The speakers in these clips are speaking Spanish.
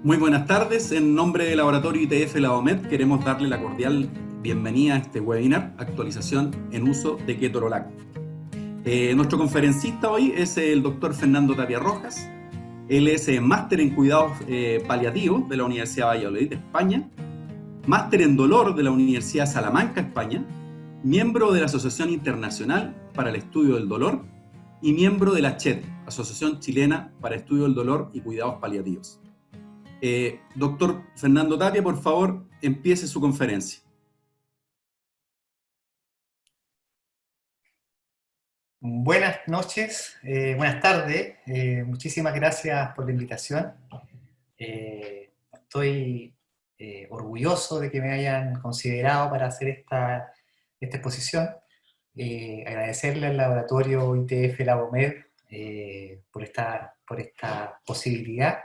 Muy buenas tardes. En nombre del Laboratorio ITF Labomed queremos darle la cordial bienvenida a este webinar, actualización en uso de ketorolac. Nuestro conferencista hoy es el doctor Fernando Tapia Rojas. Él es máster en cuidados paliativos de la Universidad de Valladolid, España, máster en dolor de la Universidad de Salamanca, España, miembro de la Asociación Internacional para el Estudio del Dolor y miembro de la ACHET, Asociación Chilena para Estudio del Dolor y Cuidados Paliativos. Doctor Fernando Tapia, por favor, empiece su conferencia. Buenas noches, buenas tardes, muchísimas gracias por la invitación. Estoy orgulloso de que me hayan considerado para hacer esta exposición. Agradecerle al laboratorio ITF Labomed por esta posibilidad.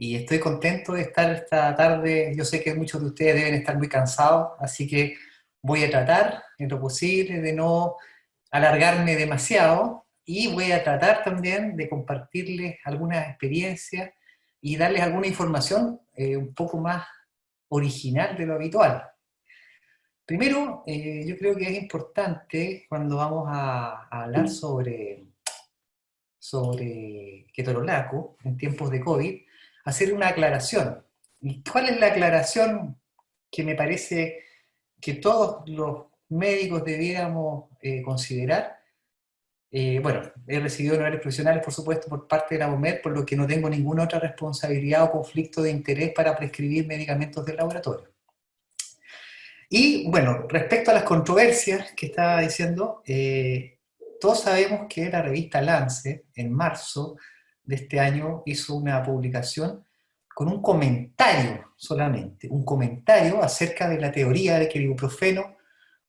Y estoy contento de estar esta tarde. Yo sé que muchos de ustedes deben estar muy cansados, así que voy a tratar, en lo posible, de no alargarme demasiado, y voy a tratar también de compartirles algunas experiencias y darles alguna información un poco más original de lo habitual. Primero, yo creo que es importante cuando vamos a hablar sobre ketorolaco en tiempos de COVID, hacer una aclaración. ¿Y cuál es la aclaración que me parece que todos los médicos debiéramos considerar? Bueno, he recibido honorarios profesionales, por supuesto, por parte de la OMED, por lo que no tengo ninguna otra responsabilidad o conflicto de interés para prescribir medicamentos del laboratorio. Y bueno, respecto a las controversias que estaba diciendo, todos sabemos que la revista Lancet, en marzo de este año, hizo una publicación con un comentario solamente, un comentario acerca de la teoría de que el ibuprofeno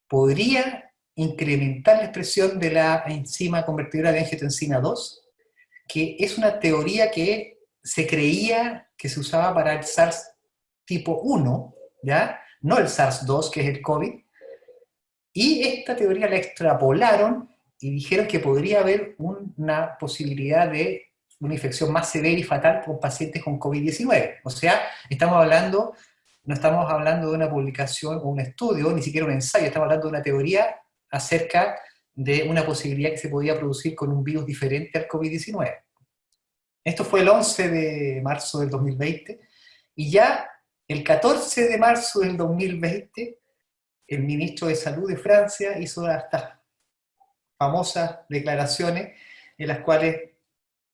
podría incrementar la expresión de la enzima convertidora de angiotensina 2, que es una teoría que se creía que se usaba para el SARS tipo 1, ¿ya? No el SARS-2, que es el COVID, y esta teoría la extrapolaron y dijeron que podría haber una posibilidad de una infección más severa y fatal con pacientes con COVID-19. O sea, no estamos hablando de una publicación o un estudio, ni siquiera un ensayo, estamos hablando de una teoría acerca de una posibilidad que se podía producir con un virus diferente al COVID-19. Esto fue el 11 de marzo del 2020, y ya el 14 de marzo del 2020, el ministro de Salud de Francia hizo estas famosas declaraciones en las cuales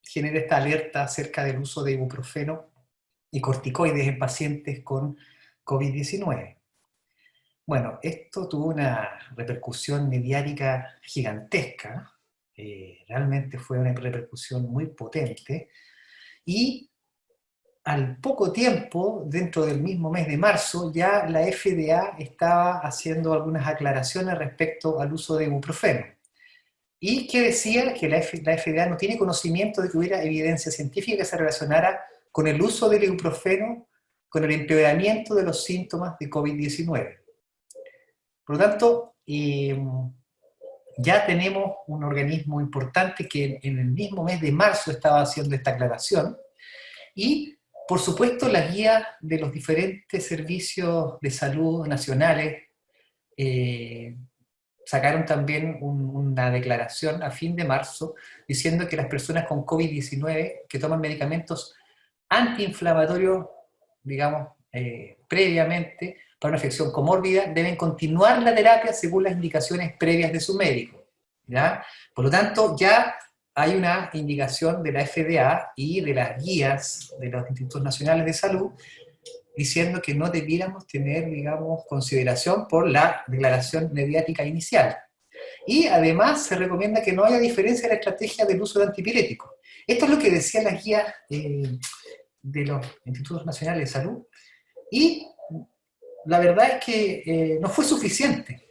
genera esta alerta acerca del uso de ibuprofeno y corticoides en pacientes con COVID-19. Bueno, esto tuvo una repercusión mediática gigantesca, realmente fue una repercusión muy potente, y al poco tiempo, dentro del mismo mes de marzo, ya la FDA estaba haciendo algunas aclaraciones respecto al uso de ibuprofeno. Y que decía que la FDA no tiene conocimiento de que hubiera evidencia científica que se relacionara con el uso del ibuprofeno con el empeoramiento de los síntomas de COVID-19. Por lo tanto, ya tenemos un organismo importante que en el mismo mes de marzo estaba haciendo esta aclaración, y por supuesto las guías de los diferentes servicios de salud nacionales sacaron también una declaración a fin de marzo diciendo que las personas con COVID-19 que toman medicamentos antiinflamatorios, digamos, previamente para una infección comórbida, deben continuar la terapia según las indicaciones previas de su médico, ¿ya? Por lo tanto, ya hay una indicación de la FDA y de las guías de los institutos nacionales de salud diciendo que no debiéramos tener, digamos, consideración por la declaración mediática inicial. Y además se recomienda que no haya diferencia en la estrategia del uso de antipiréticos. Esto es lo que decían las guías de los institutos nacionales de salud, y la verdad es que no fue suficiente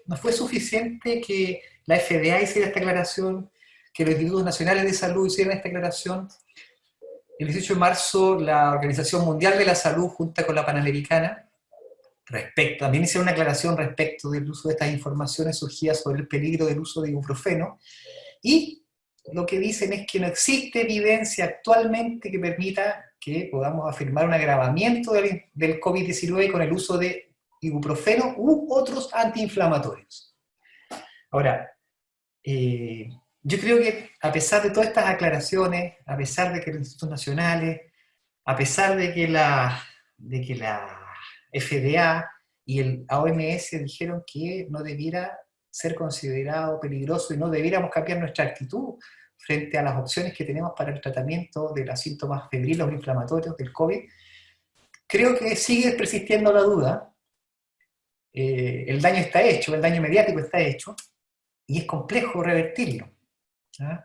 que la FDA hiciera esta aclaración, que los institutos nacionales de salud hicieran esta aclaración. El 18 de marzo la Organización Mundial de la Salud, junto con la Panamericana, también hicieron una aclaración respecto del uso de estas informaciones surgidas sobre el peligro del uso de ibuprofeno, y lo que dicen es que no existe evidencia actualmente que permita que podamos afirmar un agravamiento del COVID-19 con el uso de ibuprofeno u otros antiinflamatorios. Ahora, yo creo que a pesar de todas estas aclaraciones, a pesar de que los institutos nacionales, a pesar de que la FDA y el OMS dijeron que no debiera ser considerado peligroso y no debiéramos cambiar nuestra actitud frente a las opciones que tenemos para el tratamiento de los síntomas febriles o inflamatorios del COVID, creo que sigue persistiendo la duda. El daño está hecho, el daño mediático está hecho, y es complejo revertirlo. ¿Ah?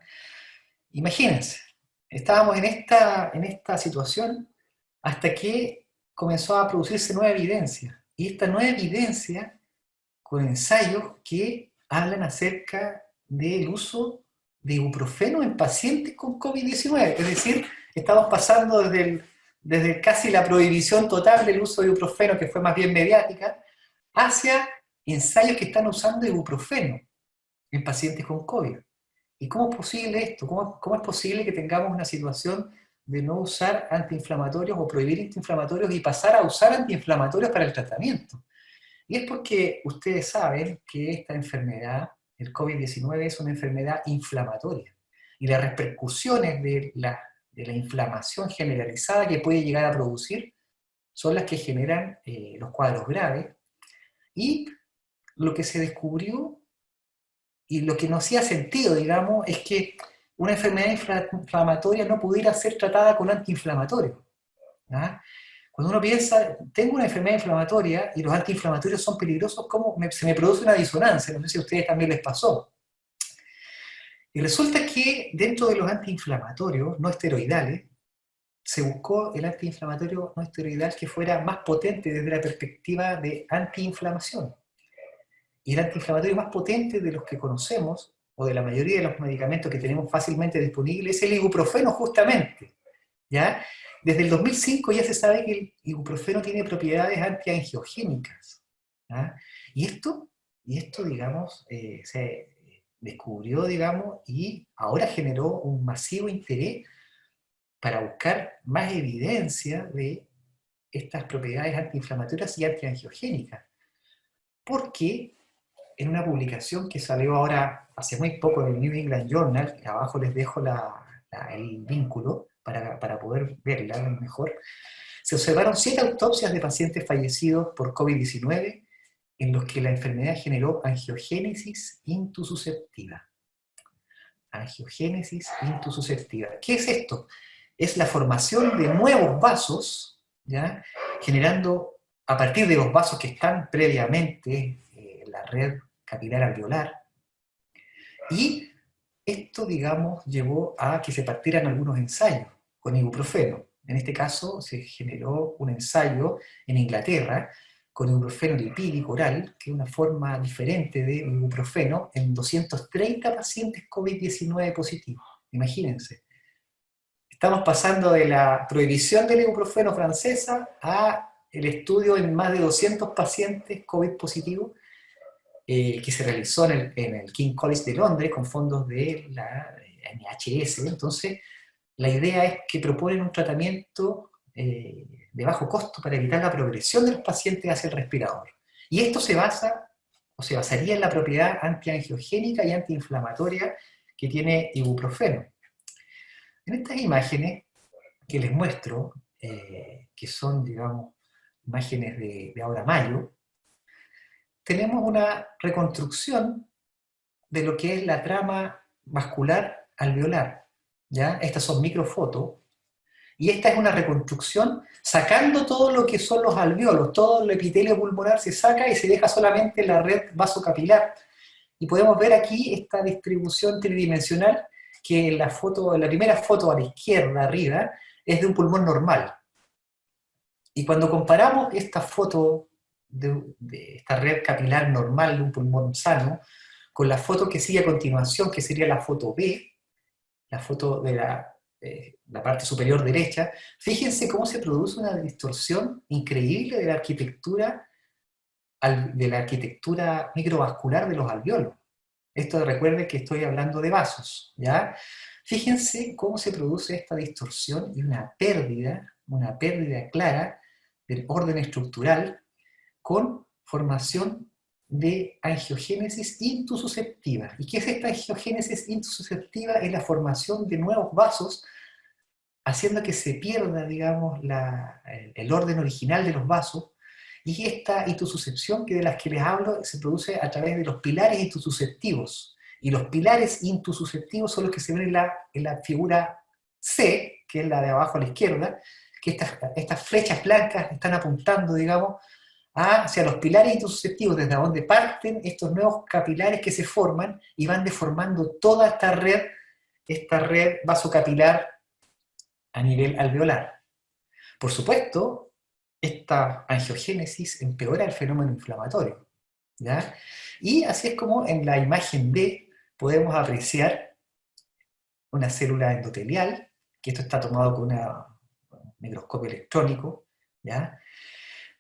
Imagínense, estábamos en esta situación hasta que comenzó a producirse nueva evidencia, y esta nueva evidencia con ensayos que hablan acerca del uso de ibuprofeno en pacientes con COVID-19, es decir, estamos pasando desde casi la prohibición total del uso de ibuprofeno, que fue más bien mediática, hacia ensayos que están usando ibuprofeno en pacientes con COVID. ¿Y cómo es posible esto? ¿Cómo es posible que tengamos una situación de no usar antiinflamatorios o prohibir antiinflamatorios y pasar a usar antiinflamatorios para el tratamiento? Y es porque ustedes saben que esta enfermedad, el COVID-19, es una enfermedad inflamatoria. Y las repercusiones de la inflamación generalizada que puede llegar a producir son las que generan los cuadros graves. Y lo que se descubrió y lo que no hacía sentido, digamos, es que una enfermedad inflamatoria no pudiera ser tratada con antiinflamatorios. ¿Ah? Cuando uno piensa, tengo una enfermedad inflamatoria y los antiinflamatorios son peligrosos, se me produce una disonancia, no sé si a ustedes también les pasó. Y resulta que dentro de los antiinflamatorios no esteroidales, se buscó el antiinflamatorio no esteroidal que fuera más potente desde la perspectiva de antiinflamación. Y el antiinflamatorio más potente de los que conocemos, o de la mayoría de los medicamentos que tenemos fácilmente disponibles, es el ibuprofeno justamente. ¿Ya? Desde el 2005 ya se sabe que el ibuprofeno tiene propiedades antiangiogénicas. ¿Ya? Y esto, digamos, se descubrió, digamos, y ahora generó un masivo interés para buscar más evidencia de estas propiedades antiinflamatorias y antiangiogénicas. Porque en una publicación que salió ahora hace muy poco en el New England Journal, que abajo les dejo el vínculo para poder verla mejor, se observaron 7 autopsias de pacientes fallecidos por COVID-19 en los que la enfermedad generó angiogénesis intususceptiva. Angiogénesis intususceptiva. ¿Qué es esto? Es la formación de nuevos vasos, ¿ya? Generando, a partir de los vasos que están previamente en la red capilar alveolar, y esto, digamos, llevó a que se partieran algunos ensayos con ibuprofeno. En este caso se generó un ensayo en Inglaterra con ibuprofeno lipídico oral, que es una forma diferente de ibuprofeno, en 230 pacientes COVID-19 positivos. Imagínense. Estamos pasando de la prohibición del ibuprofeno francesa a el estudio en más de 200 pacientes COVID positivos que se realizó en el King's College de Londres con fondos de la NHS. Entonces, la idea es que proponen un tratamiento de bajo costo para evitar la progresión de los pacientes hacia el respirador. Y esto se basaría en la propiedad antiangiogénica y antiinflamatoria que tiene ibuprofeno. En estas imágenes que les muestro, que son, digamos, imágenes de ahora mayo, tenemos una reconstrucción de lo que es la trama vascular alveolar. ¿Ya? Estas son microfotos, y esta es una reconstrucción sacando todo lo que son los alveolos, todo el epitelio pulmonar se saca y se deja solamente la red vasocapilar. Y podemos ver aquí esta distribución tridimensional que en la primera foto a la izquierda, arriba, es de un pulmón normal. Y cuando comparamos esta foto de esta red capilar normal de un pulmón sano, con la foto que sigue a continuación, que sería la foto B, la foto de la parte superior derecha, fíjense cómo se produce una distorsión increíble de la arquitectura microvascular de los alveolos. Esto recuerden que estoy hablando de vasos, ¿ya? Fíjense cómo se produce esta distorsión y una pérdida una pérdida clara del orden estructural con formación de angiogénesis intususceptiva. ¿Y qué es esta angiogénesis intususceptiva? Es la formación de nuevos vasos, haciendo que se pierda, digamos, el orden original de los vasos, y esta intususcepción de las que les hablo se produce a través de los pilares intususceptivos. Y los pilares intususceptivos son los que se ven en la figura C, que es la de abajo a la izquierda, que estas flechas blancas están apuntando, digamos, hacia los pilares intususceptivos, desde donde parten estos nuevos capilares que se forman y van deformando toda esta red vasocapilar a nivel alveolar. Por supuesto, esta angiogénesis empeora el fenómeno inflamatorio, ¿ya? Y así es como en la imagen B podemos apreciar una célula endotelial, que esto está tomado con un microscopio electrónico, ¿ya?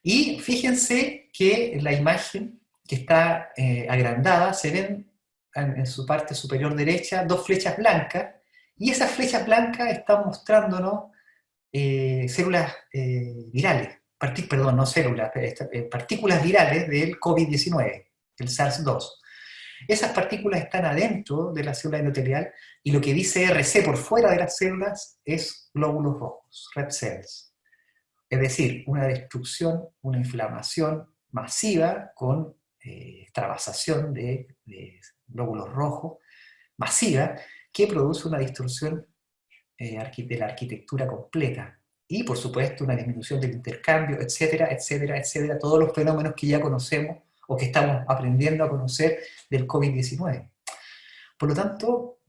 Y fíjense que en la imagen que está agrandada se ven en su parte superior derecha dos flechas blancas, y esas flechas blancas están mostrándonos células virales, perdón, no células, partículas virales del COVID-19, el SARS-2. Esas partículas están adentro de la célula endotelial y lo que dice RC por fuera de las células es glóbulos rojos, red cells. Es decir, una destrucción, una inflamación masiva con extravasación de glóbulos rojos masiva que produce una distorsión de la arquitectura completa. Y, por supuesto, una disminución del intercambio, etcétera, etcétera, etcétera, todos los fenómenos que ya conocemos o que estamos aprendiendo a conocer del COVID-19. Por lo tanto,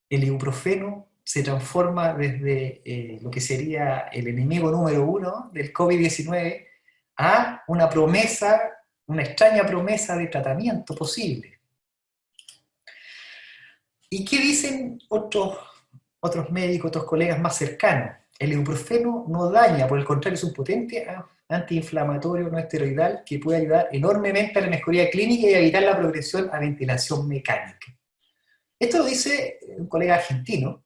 el ibuprofeno se transforma desde lo que sería el enemigo número uno del COVID-19 a una promesa, una extraña promesa de tratamiento posible. ¿Y qué dicen otros médicos, otros colegas más cercanos? El ibuprofeno no daña, por el contrario, es un potente antiinflamatorio no esteroidal que puede ayudar enormemente a la mejoría clínica y evitar la progresión a ventilación mecánica. Esto lo dice un colega argentino,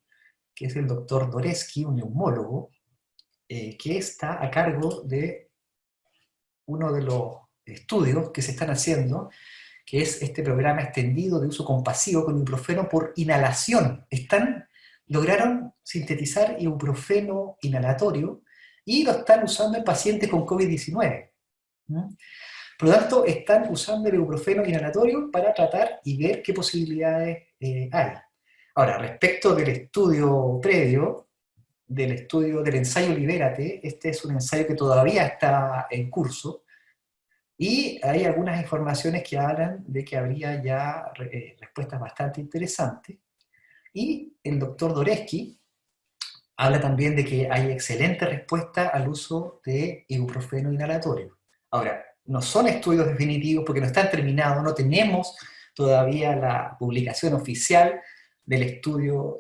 que es el doctor Doreski, un neumólogo, que está a cargo de uno de los estudios que se están haciendo, que es este programa extendido de uso compasivo con ibuprofeno por inhalación. Lograron sintetizar ibuprofeno inhalatorio y lo están usando en pacientes con COVID-19. Por lo tanto, están usando el ibuprofeno inhalatorio para tratar y ver qué posibilidades hay. Ahora, respecto del estudio previo, del ensayo Libérate, este es un ensayo que todavía está en curso, y hay algunas informaciones que hablan de que habría ya respuestas bastante interesantes. Y el doctor Doreski habla también de que hay excelente respuesta al uso de ibuprofeno inhalatorio. Ahora, no son estudios definitivos porque no están terminados, no tenemos todavía la publicación oficial del estudio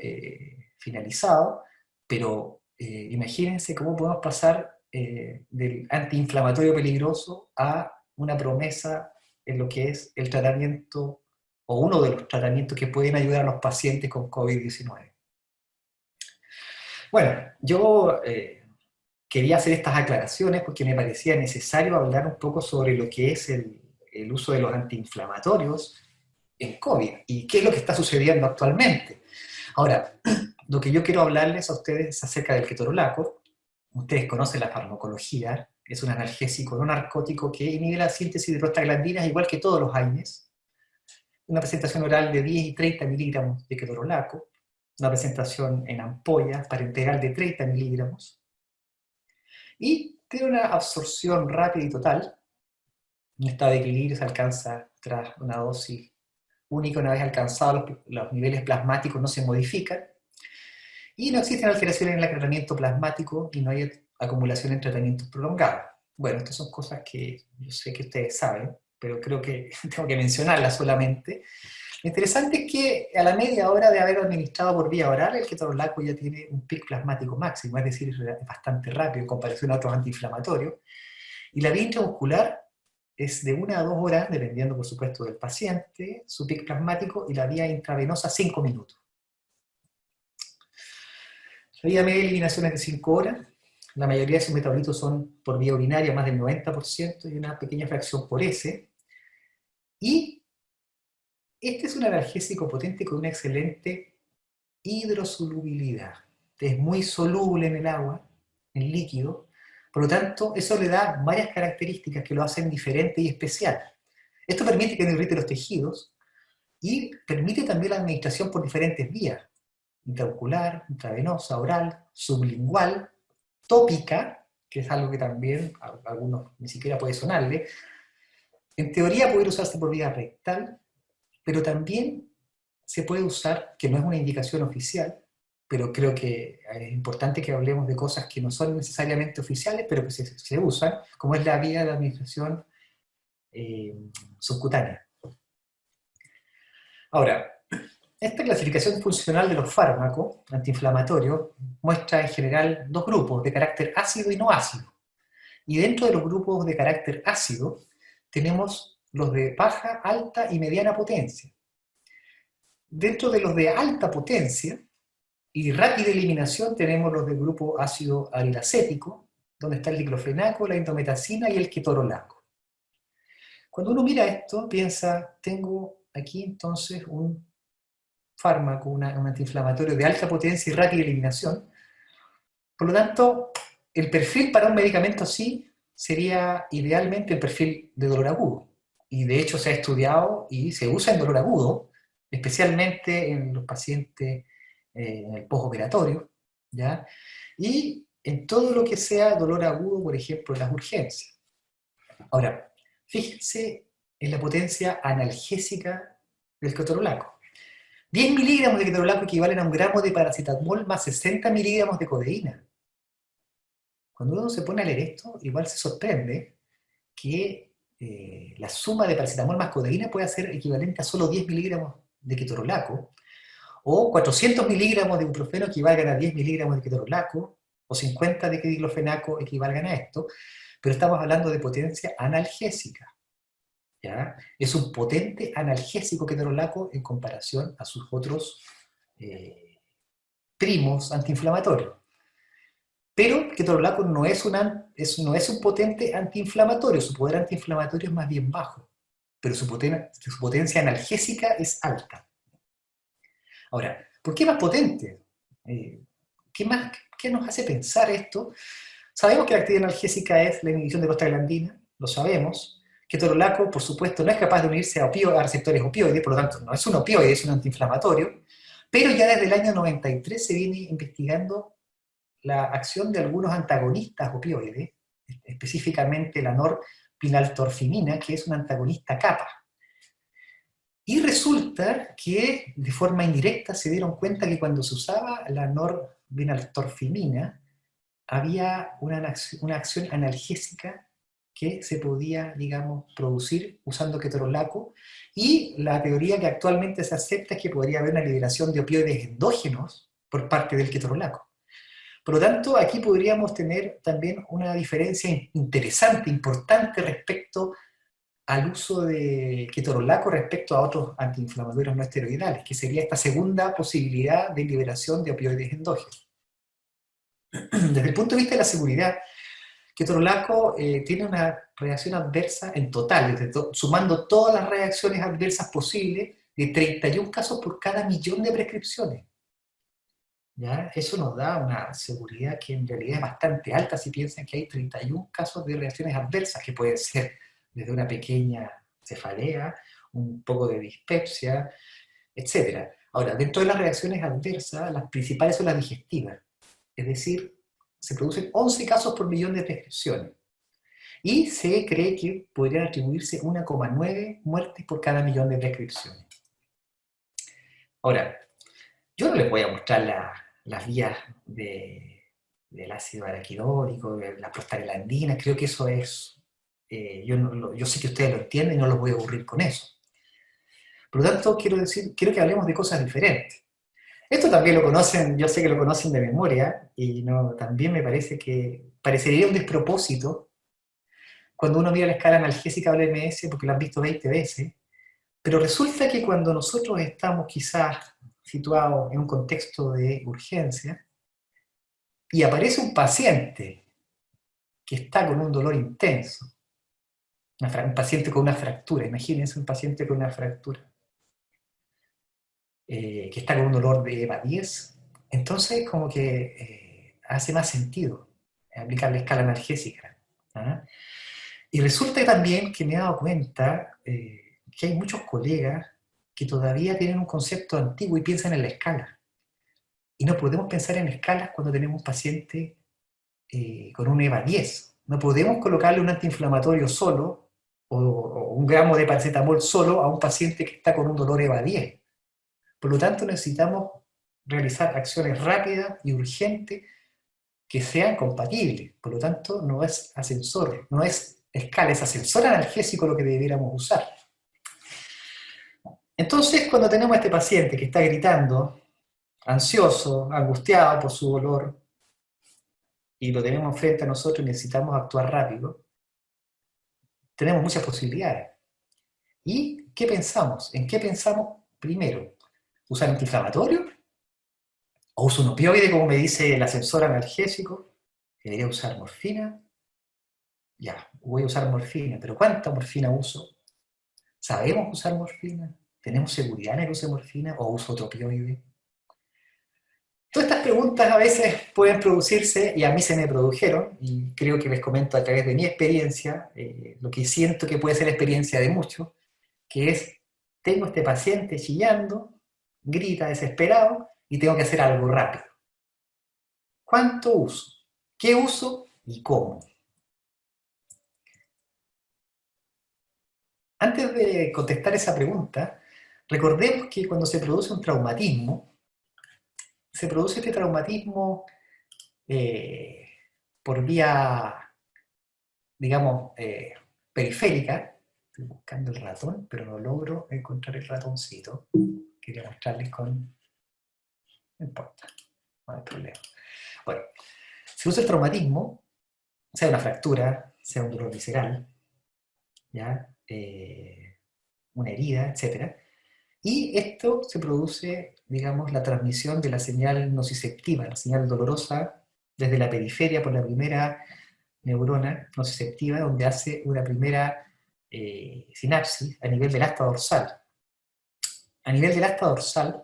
finalizado, pero imagínense cómo podemos pasar del antiinflamatorio peligroso a una promesa en lo que es el tratamiento o uno de los tratamientos que pueden ayudar a los pacientes con COVID-19. Bueno, yo quería hacer estas aclaraciones porque me parecía necesario hablar un poco sobre lo que es el uso de los antiinflamatorios en COVID y qué es lo que está sucediendo actualmente. Ahora, lo que yo quiero hablarles a ustedes es acerca del ketorolaco. Ustedes conocen la farmacología, es un analgésico no narcótico que inhibe la síntesis de prostaglandinas igual que todos los AINES. Una presentación oral de 10 y 30 miligramos de ketorolaco, una presentación en ampollas parenteral de 30 miligramos, y tiene una absorción rápida y total. Un estado de equilibrio se alcanza tras una dosis única. Una vez alcanzados los niveles plasmáticos no se modifican, y no existen alteraciones en el tratamiento plasmático y no hay acumulación en tratamientos prolongados. Bueno, estas son cosas que yo sé que ustedes saben, pero creo que tengo que mencionarlas solamente. Lo interesante es que a la media hora de haber administrado por vía oral, el ketorolaco ya tiene un pic plasmático máximo, es decir, es bastante rápido en comparación a otros antiinflamatorios, y la vía intramuscular es de 1 a 2 horas, dependiendo por supuesto del paciente, su pic plasmático, y la vía intravenosa 5 minutos. La vía media de eliminación es de 5 horas, La mayoría de sus metabolitos son por vía urinaria, más del 90%, y una pequeña fracción por heces. Y este es un analgésico potente con una excelente hidrosolubilidad. Es muy soluble en el agua, en líquido. Por lo tanto, eso le da varias características que lo hacen diferente y especial. Esto permite que no irrite los tejidos y permite también la administración por diferentes vías: intraocular, intravenosa, oral, sublingual, tópica, que es algo que también a algunos ni siquiera puede sonarle. En teoría puede usarse por vía rectal, pero también se puede usar, que no es una indicación oficial, pero creo que es importante que hablemos de cosas que no son necesariamente oficiales, pero que se usan, como es la vía de administración eh, subcutánea. Ahora, esta clasificación funcional de los fármacos antiinflamatorios muestra en general dos grupos, de carácter ácido y no ácido. Y dentro de los grupos de carácter ácido tenemos los de baja, alta y mediana potencia. Dentro de los de alta potencia y rápida eliminación tenemos los del grupo ácido arilacético, donde está el diclofenaco, la indometacina y el ketorolaco. Cuando uno mira esto, piensa, tengo aquí entonces un fármaco, un antiinflamatorio de alta potencia y rápida eliminación. Por lo tanto, el perfil para un medicamento así sería idealmente el perfil de dolor agudo. Y de hecho se ha estudiado y se usa en dolor agudo, especialmente en los pacientes en el postoperatorio, ¿ya? Y en todo lo que sea dolor agudo, por ejemplo, en las urgencias. Ahora, fíjense en la potencia analgésica del ketorolaco. 10 miligramos de ketorolaco equivalen a un gramo de paracetamol más 60 miligramos de codeína. Cuando uno se pone a leer esto, igual se sorprende que la suma de paracetamol más codeína puede ser equivalente a solo 10 miligramos de ketorolaco, o 400 miligramos de ibuprofeno equivalgan a 10 miligramos de ketorolaco, o 50 de diclofenaco equivalgan a esto, pero estamos hablando de potencia analgésica. ¿Ya? Es un potente analgésico ketorolaco en comparación a sus otros primos antiinflamatorios. Pero ketorolaco no es un potente antiinflamatorio, su poder antiinflamatorio es más bien bajo, pero su potencia analgésica es alta. Ahora, ¿por qué más potente? ¿Qué nos hace pensar esto? Sabemos que la actividad analgésica es la inhibición de prostaglandina, lo sabemos. Ketorolaco, por supuesto, no es capaz de unirse a receptores opioides, por lo tanto, no es un opioide, es un antiinflamatorio, pero ya desde el año 93 se viene investigando la acción de algunos antagonistas opioides, específicamente la norpinaltorfinina, que es un antagonista kappa. Y resulta que de forma indirecta se dieron cuenta que cuando se usaba la norpinaltorfinina había una acción analgésica que se podía, digamos, producir usando ketorolaco, y la teoría que actualmente se acepta es que podría haber una liberación de opioides endógenos por parte del ketorolaco. Por lo tanto, aquí podríamos tener también una diferencia interesante, importante respecto al uso de ketorolaco respecto a otros antiinflamatorios no esteroidales, que sería esta segunda posibilidad de liberación de opioides endógenos. Desde el punto de vista de la seguridad, ketorolaco tiene una reacción adversa en total, sumando todas las reacciones adversas posibles, de 31 casos por cada millón de prescripciones. ¿Ya? Eso nos da una seguridad que en realidad es bastante alta si piensan que hay 31 casos de reacciones adversas, que pueden ser desde una pequeña cefalea, un poco de dispepsia, etc. Ahora, dentro de las reacciones adversas, las principales son las digestivas. Es decir, se producen 11 casos por millón de prescripciones. Y se cree que podrían atribuirse 1,9 muertes por cada millón de prescripciones. Ahora, yo no les voy a mostrar las vías del ácido araquidónico, de la prostaglandina, creo que eso es... yo sé que ustedes lo entienden y no los voy a aburrir con eso. Por lo tanto, quiero que hablemos de cosas diferentes. Esto también lo conocen, yo sé que lo conocen de memoria, y también me parece que parecería un despropósito cuando uno mira la escala analgésica del OMS, porque lo han visto 20 veces, pero resulta que cuando nosotros estamos quizás situados en un contexto de urgencia, y aparece un paciente que está con un dolor intenso, un paciente con una fractura, imagínense un paciente con una fractura, que está con un dolor de EVA 10, entonces como que hace más sentido aplicar la escala analgésica. ¿Ah? Y resulta también que me he dado cuenta que hay muchos colegas que todavía tienen un concepto antiguo y piensan en la escala. Y no podemos pensar en escalas cuando tenemos un paciente con un EVA 10. No podemos colocarle un antiinflamatorio solo o un gramo de paracetamol solo a un paciente que está con un dolor EVA 10. Por lo tanto, necesitamos realizar acciones rápidas y urgentes que sean compatibles. Por lo tanto, no es ascensor, no es escala, es ascensor analgésico lo que debiéramos usar. Entonces, cuando tenemos a este paciente que está gritando, ansioso, angustiado por su dolor, y lo tenemos frente a nosotros y necesitamos actuar rápido, tenemos muchas posibilidades. ¿Y qué pensamos? ¿En qué pensamos primero? ¿Usar antiinflamatorio? ¿O uso un opioide, como me dice el ascensor analgésico? ¿Debería usar morfina? Ya, voy a usar morfina, pero ¿cuánta morfina uso? ¿Sabemos usar morfina? ¿Tenemos seguridad en el uso de morfina o uso otro opioide? Todas estas preguntas a veces pueden producirse, y a mí se me produjeron, y creo que les comento a través de mi experiencia, lo que siento que puede ser la experiencia de muchos, que es, tengo este paciente chillando, grita desesperado, y tengo que hacer algo rápido. ¿Cuánto uso? ¿Qué uso? ¿Y cómo? Antes de contestar esa pregunta, recordemos que cuando se produce un traumatismo, se produce este traumatismo eh, por vía, digamos, periférica. Estoy buscando el ratón, pero no logro encontrar el ratoncito. Quería mostrarles con... No importa, no hay problema. Bueno, se usa el traumatismo, sea una fractura, sea un dolor visceral, ¿ya? Una herida, etc. Y esto se produce, digamos, la transmisión de la señal nociceptiva, la señal dolorosa, desde la periferia por la primera neurona nociceptiva, donde hace una primera sinapsis a nivel del asta dorsal. A nivel del asta dorsal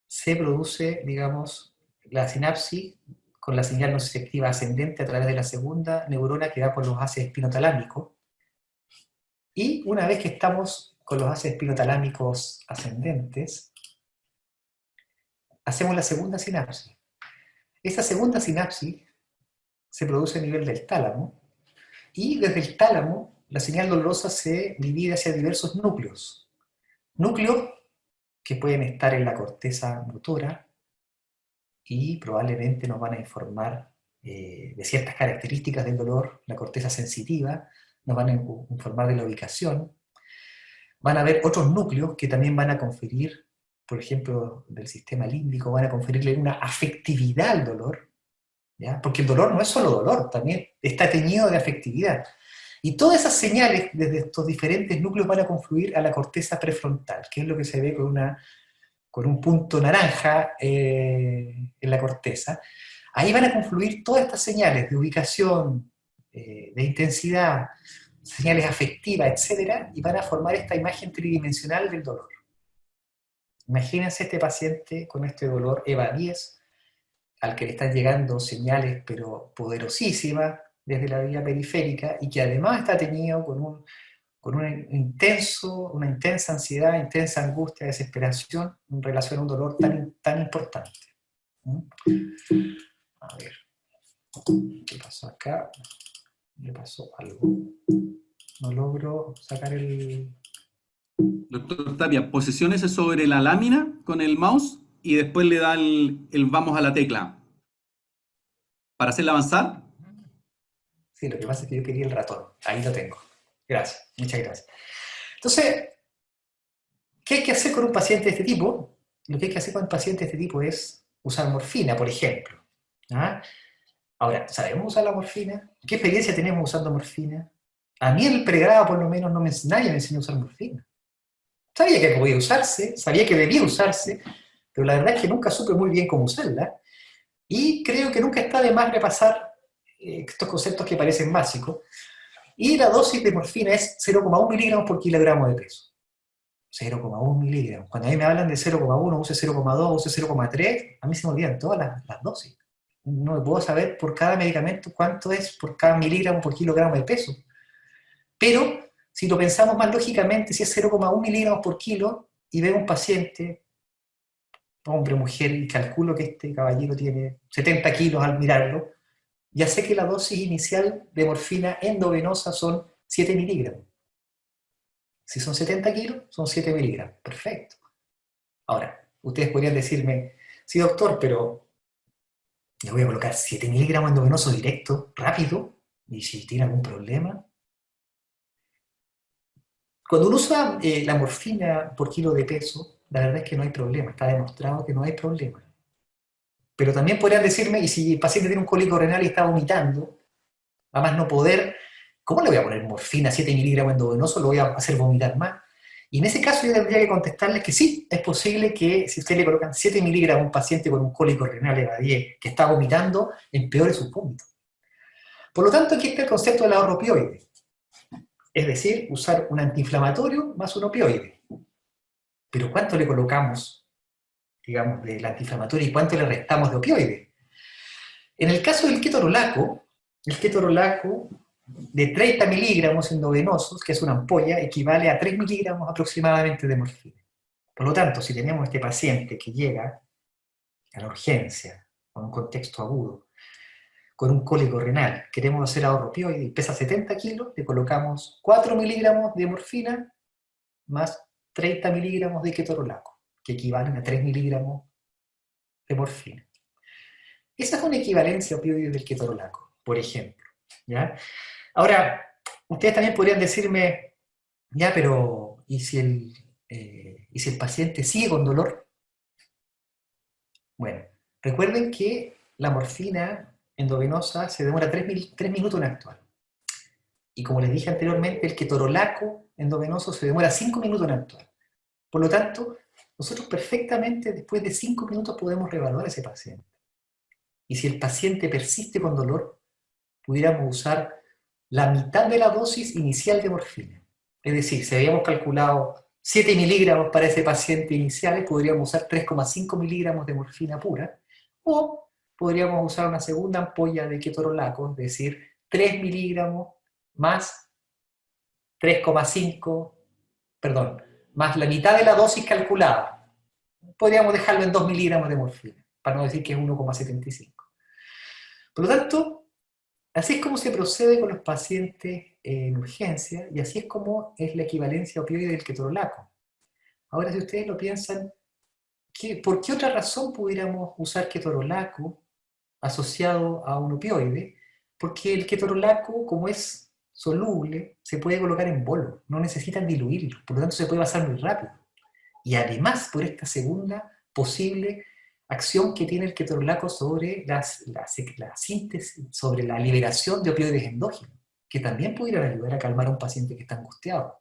se produce, digamos, la sinapsis con la señal nociceptiva ascendente a través de la segunda neurona que va por los haces espinotalámicos. Y una vez que estamos con los haces espinotalámicos ascendentes, hacemos la segunda sinapsis. Esa segunda sinapsis se produce a nivel del tálamo, y desde el tálamo la señal dolorosa se divide hacia diversos núcleos. Núcleos que pueden estar en la corteza motora y probablemente nos van a informar de ciertas características del dolor, la corteza sensitiva, nos van a informar de la ubicación. Van a haber otros núcleos que también van a conferir, por ejemplo, del sistema límbico, van a conferirle una afectividad al dolor, ¿ya? Porque el dolor no es solo dolor, también está teñido de afectividad. Y todas esas señales desde estos diferentes núcleos van a confluir a la corteza prefrontal, que es lo que se ve con un punto naranja en la corteza. Ahí van a confluir todas estas señales de ubicación, de intensidad, señales afectivas, etc., y van a formar esta imagen tridimensional del dolor. Imagínense este paciente con este dolor EVA 10, al que le están llegando señales pero poderosísimas desde la vía periférica y que además está teñido con una intensa ansiedad, intensa angustia, desesperación en relación a un dolor tan importante. A ver, ¿qué pasó acá? Le pasó algo. No logro sacar el... Doctor Tapia, posiciónese sobre la lámina con el mouse y después le da el vamos a la tecla. ¿Para hacerla avanzar? Sí, lo que pasa es que yo quería el ratón. Ahí lo tengo. Gracias, muchas gracias. Entonces, ¿qué hay que hacer con un paciente de este tipo? Lo que hay que hacer con un paciente de este tipo es usar morfina, por ejemplo. ¿Ah? Ahora, ¿sabemos usar la morfina? ¿Qué experiencia tenemos usando morfina? A mí en el pregrado, por lo menos, nadie me enseñó a usar morfina. Sabía que podía usarse, sabía que debía usarse, pero la verdad es que nunca supe muy bien cómo usarla. Y creo que nunca está de más repasar estos conceptos que parecen básicos. Y la dosis de morfina es 0,1 miligramos por kilogramo de peso. 0,1 miligramos. Cuando a mí me hablan de 0,1, use 0,2, use 0,3, a mí se me olvidan todas las dosis. No puedo saber por cada medicamento cuánto es por cada miligramo por kilogramo de peso. Pero si lo pensamos más lógicamente, si es 0,1 miligramos por kilo y veo un paciente, hombre o mujer, y calculo que este caballero tiene 70 kilos al mirarlo, ya sé que la dosis inicial de morfina endovenosa son 7 miligramos. Si son 70 kilos, son 7 miligramos. Perfecto. Ahora, ustedes podrían decirme, sí doctor, pero le voy a colocar 7 miligramos endovenoso directo, rápido, y si tiene algún problema. Cuando uno usa la morfina por kilo de peso, la verdad es que no hay problema, está demostrado que no hay problema. Pero también podrían decirme, y si el paciente tiene un cólico renal y está vomitando, a más no poder, ¿cómo le voy a poner morfina 7 miligramos endovenoso? Lo voy a hacer vomitar más. Y en ese caso yo tendría que contestarles que sí, es posible que si usted le colocan 7 miligramos a un paciente con un cólico renal EVA-10 que está vomitando, empeore sus vómitos. Por lo tanto, aquí está el concepto del ahorro opioide. Es decir, usar un antiinflamatorio más un opioide. Pero ¿cuánto le colocamos, digamos, del antiinflamatorio y cuánto le restamos de opioide? En el caso del ketorolaco, el ketorolaco de 30 miligramos endovenosos, que es una ampolla, equivale a 3 miligramos aproximadamente de morfina. Por lo tanto, si tenemos este paciente que llega a la urgencia, con un contexto agudo, con un cólico renal, queremos hacer ahorro opioide y pesa 70 kilos, le colocamos 4 miligramos de morfina más 30 miligramos de ketorolaco, que equivalen a 3 miligramos de morfina. Esa es una equivalencia opioide del ketorolaco, por ejemplo. ¿Ya? Ahora, ustedes también podrían decirme, ya, pero ¿y si el paciente sigue con dolor? Bueno, recuerden que la morfina endovenosa se demora 3 minutos en actuar. Y como les dije anteriormente, el ketorolaco endovenoso se demora 5 minutos en actuar. Por lo tanto, nosotros perfectamente después de 5 minutos podemos reevaluar a ese paciente. Y si el paciente persiste con dolor, pudiéramos usar la mitad de la dosis inicial de morfina. Es decir, si habíamos calculado 7 miligramos para ese paciente inicial, podríamos usar 3,5 miligramos de morfina pura, o podríamos usar una segunda ampolla de ketorolaco, es decir, 3 miligramos más 3,5, perdón, más la mitad de la dosis calculada. Podríamos dejarlo en 2 miligramos de morfina, para no decir que es 1,75. Por lo tanto, así es como se procede con los pacientes en urgencia y así es como es la equivalencia opioide del ketorolaco. Ahora, si ustedes lo piensan, ¿por qué otra razón pudiéramos usar ketorolaco asociado a un opioide? Porque el ketorolaco, como es soluble, se puede colocar en bolo, no necesitan diluirlo, por lo tanto se puede pasar muy rápido. Y además, por esta segunda posible acción que tiene el ketorolaco sobre la síntesis, sobre la liberación de opioides endógenos, que también pudieran ayudar a calmar a un paciente que está angustiado.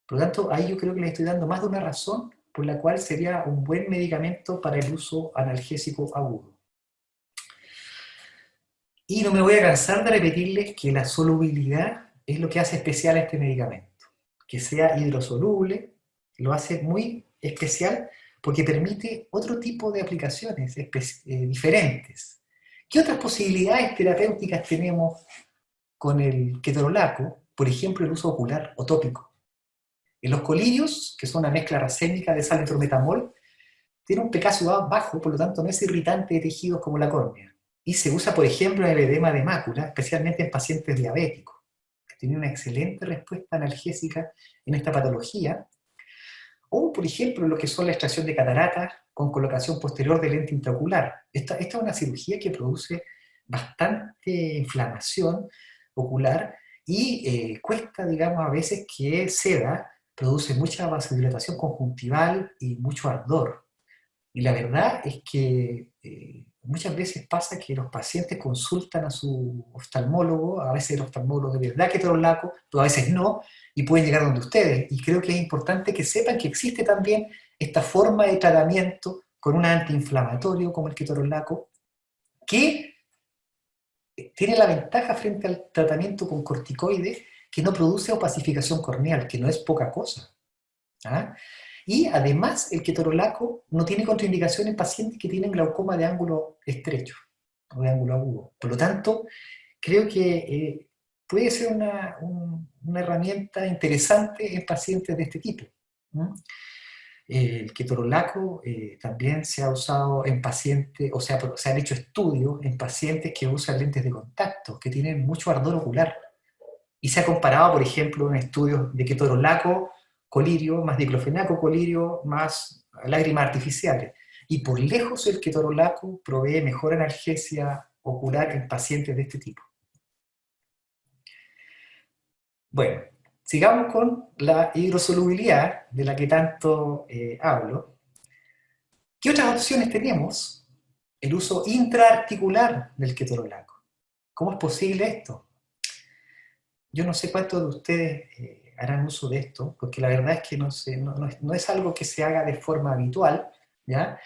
Por lo tanto, ahí yo creo que les estoy dando más de una razón por la cual sería un buen medicamento para el uso analgésico agudo. Y no me voy a cansar de repetirles que la solubilidad es lo que hace especial a este medicamento. Que sea hidrosoluble lo hace muy especial porque permite otro tipo de aplicaciones diferentes. ¿Qué otras posibilidades terapéuticas tenemos con el ketorolaco? Por ejemplo, el uso ocular o tópico. En los colirios, que son una mezcla racémica de sal nitrometamol, tiene un pKa bajo, por lo tanto no es irritante de tejidos como la córnea. Y se usa, por ejemplo, en el edema de mácula, especialmente en pacientes diabéticos, que tienen una excelente respuesta analgésica en esta patología. O, por ejemplo, lo que son la extracción de cataratas con colocación posterior de lente intraocular. Esta es una cirugía que produce bastante inflamación ocular y cuesta, digamos, a veces que ceda, produce mucha vasodilatación conjuntival y mucho ardor. Y la verdad es que muchas veces pasa que los pacientes consultan a su oftalmólogo, a veces el oftalmólogo de verdad ketorolaco, pero a veces no, y pueden llegar donde ustedes. Y creo que es importante que sepan que existe también esta forma de tratamiento con un antiinflamatorio como el ketorolaco, que tiene la ventaja frente al tratamiento con corticoides que no produce opacificación corneal, que no es poca cosa. ¿Ah? Y además el ketorolaco no tiene contraindicación en pacientes que tienen glaucoma de ángulo estrecho o de ángulo agudo. Por lo tanto, creo que puede ser una herramienta interesante en pacientes de este tipo. ¿No? El ketorolaco también se ha usado en pacientes, o sea, se han hecho estudios en pacientes que usan lentes de contacto, que tienen mucho ardor ocular. Y se ha comparado, por ejemplo, en estudios de ketorolaco, colirio, más diclofenaco, colirio, más lágrimas artificiales. Y por lejos el ketorolaco provee mejor analgesia ocular en pacientes de este tipo. Bueno, sigamos con la hidrosolubilidad de la que tanto hablo. ¿Qué otras opciones tenemos? El uso intraarticular del ketorolaco. ¿Cómo es posible esto? Yo no sé cuántos de ustedes harán uso de esto, porque la verdad es que no es algo que se haga de forma habitual, ¿ya?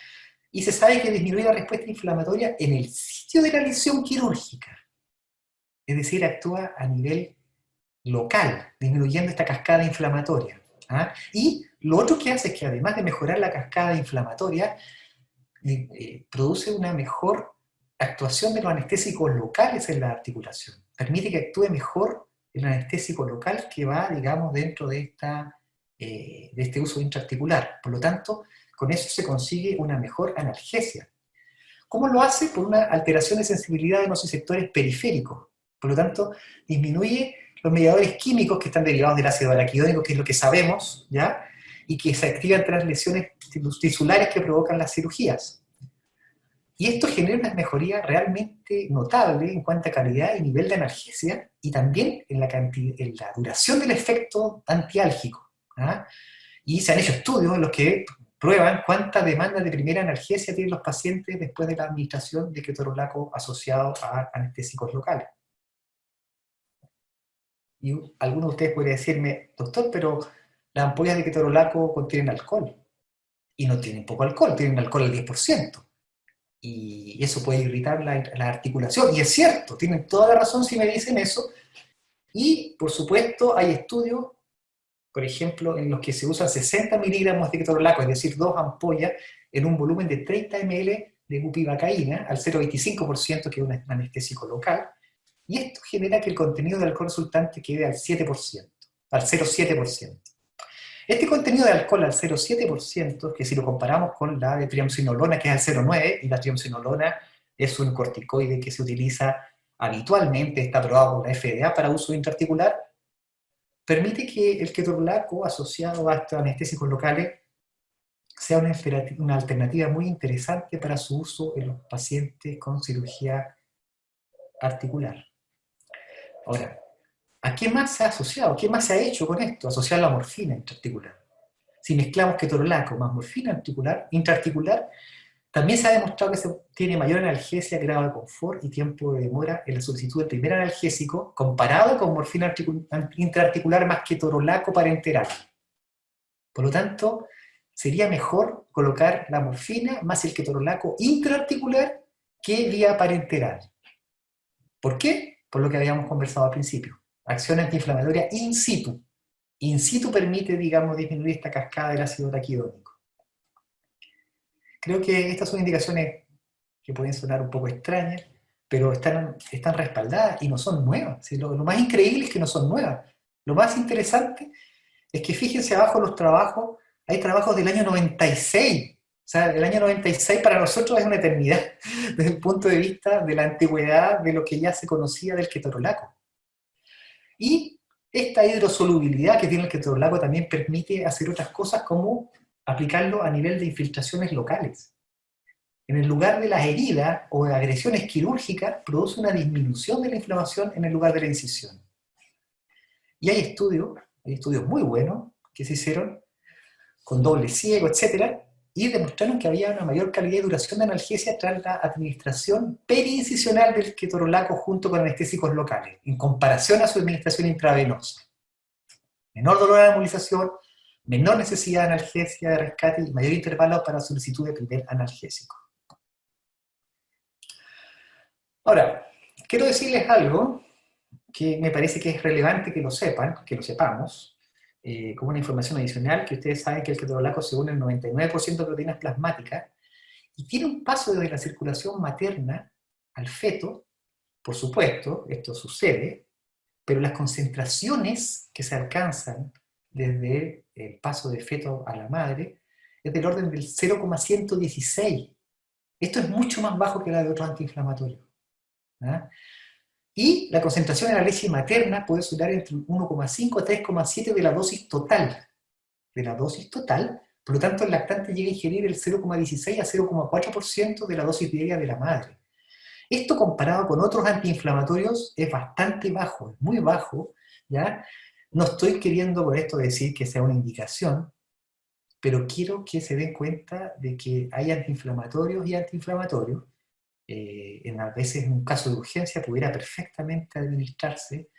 Y se sabe que disminuye la respuesta inflamatoria en el sitio de la lesión quirúrgica. Es decir, actúa a nivel local, disminuyendo esta cascada inflamatoria. ¿Ah? Y lo otro que hace es que además de mejorar la cascada inflamatoria, produce una mejor actuación de los anestésicos locales en la articulación. Permite que actúe mejor el anestésico local que va, digamos, dentro de este uso intraarticular. Por lo tanto, con eso se consigue una mejor analgesia. ¿Cómo lo hace? Por una alteración de sensibilidad de nociceptores periféricos. Por lo tanto, disminuye los mediadores químicos que están derivados del ácido araquidónico, que es lo que sabemos, ¿ya? Y que se activan tras lesiones tisulares que provocan las cirugías. Y esto genera una mejoría realmente notable en cuanto a calidad y nivel de analgesia, y también en la duración del efecto antiálgico. ¿Ah? Y se han hecho estudios en los que prueban cuánta demanda de primera analgesia tienen los pacientes después de la administración de ketorolaco asociado a anestésicos locales. Y alguno de ustedes podría decirme, doctor, pero las ampollas de ketorolaco contienen alcohol. Y no tienen poco alcohol, tienen alcohol al 10%. Y eso puede irritar la articulación. Y es cierto, tienen toda la razón si me dicen eso. Y, por supuesto, hay estudios, por ejemplo, en los que se usan 60 miligramos de ketorolaco, es decir, 2 ampollas, en un volumen de 30 ml de bupivacaína, al 0,25%, que es un anestésico local. Y esto genera que el contenido de alcohol resultante quede al 7%, al 0,7%. Este contenido de alcohol al 0,7%, que si lo comparamos con la de triamcinolona, que es al 0,9%, y la triamcinolona es un corticoide que se utiliza habitualmente, está aprobado por la FDA para uso intraarticular, permite que el ketorolaco asociado a estos anestésicos locales sea una alternativa muy interesante para su uso en los pacientes con cirugía articular. Ahora, ¿a qué más se ha asociado? ¿Qué más se ha hecho con esto? Asociar la morfina intraarticular. Si mezclamos ketorolaco más morfina intraarticular, también se ha demostrado que se tiene mayor analgesia, grado de confort y tiempo de demora en la solicitud del primer analgésico comparado con morfina intraarticular más ketorolaco parenteral. Por lo tanto, sería mejor colocar la morfina más el ketorolaco intraarticular que vía parenteral. ¿Por qué? Por lo que habíamos conversado al principio. Acción antiinflamatoria in situ. In situ permite, digamos, disminuir esta cascada del ácido araquidónico. Creo que estas son indicaciones que pueden sonar un poco extrañas, pero están respaldadas y no son nuevas. ¿Sí? Lo más increíble es que no son nuevas. Lo más interesante es que fíjense abajo los trabajos, hay trabajos del año 96. O sea, el año 96 para nosotros es una eternidad, desde el punto de vista de la antigüedad de lo que ya se conocía del ketorolaco. Y esta hidrosolubilidad que tiene el ketorolaco también permite hacer otras cosas como aplicarlo a nivel de infiltraciones locales. En el lugar de las heridas o de agresiones quirúrgicas, produce una disminución de la inflamación en el lugar de la incisión. Y hay estudios muy buenos que se hicieron con doble ciego, etc., y demostraron que había una mayor calidad y duración de analgesia tras la administración periincisional del ketorolaco junto con anestésicos locales, en comparación a su administración intravenosa. Menor dolor a la nebulización, menor necesidad de analgesia de rescate y mayor intervalo para solicitud de primer analgésico. Ahora, quiero decirles algo que me parece que es relevante que lo sepan, que lo sepamos, como una información adicional, que ustedes saben que el ketorolaco se une en 99% de proteínas plasmáticas y tiene un paso desde la circulación materna al feto. Por supuesto, esto sucede, pero las concentraciones que se alcanzan desde el paso de feto a la madre es del orden del 0,116. Esto es mucho más bajo que la de otros antiinflamatorios. ¿Ah? Y la concentración en la leche materna puede oscilar entre 1,5 a 3,7 de la dosis total. De la dosis total, por lo tanto el lactante llega a ingerir el 0,16 a 0,4% de la dosis diaria de la madre. Esto comparado con otros antiinflamatorios es bastante bajo, es muy bajo, ¿ya? No estoy queriendo con esto decir que sea una indicación, pero quiero que se den cuenta de que hay antiinflamatorios y antiinflamatorios. A veces en un caso de urgencia pudiera perfectamente administrarse,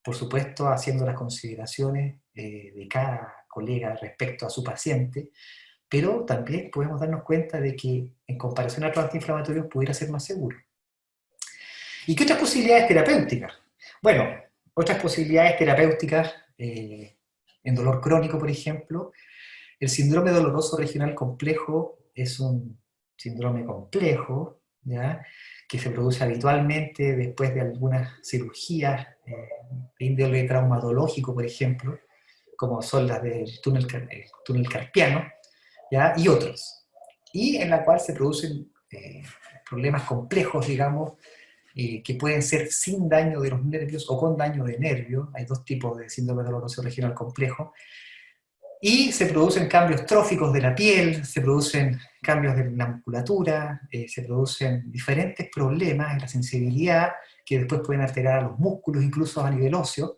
por supuesto haciendo las consideraciones de cada colega respecto a su paciente, pero también podemos darnos cuenta de que en comparación a otros antiinflamatorios pudiera ser más seguro. ¿Y qué otras posibilidades terapéuticas? Bueno, otras posibilidades terapéuticas en dolor crónico, por ejemplo, el síndrome doloroso regional complejo es un síndrome complejo, ¿ya? Que se produce habitualmente después de algunas cirugías de índole traumatológico, por ejemplo, como son las del túnel carpiano, ¿ya? Y otros. Y en la cual se producen problemas complejos, digamos, que pueden ser sin daño de los nervios o con daño de nervios. Hay dos tipos de síndrome doloroso regional complejo. Y se producen cambios tróficos de la piel, se producen cambios de la musculatura, se producen diferentes problemas en la sensibilidad que después pueden alterar a los músculos, incluso a nivel óseo.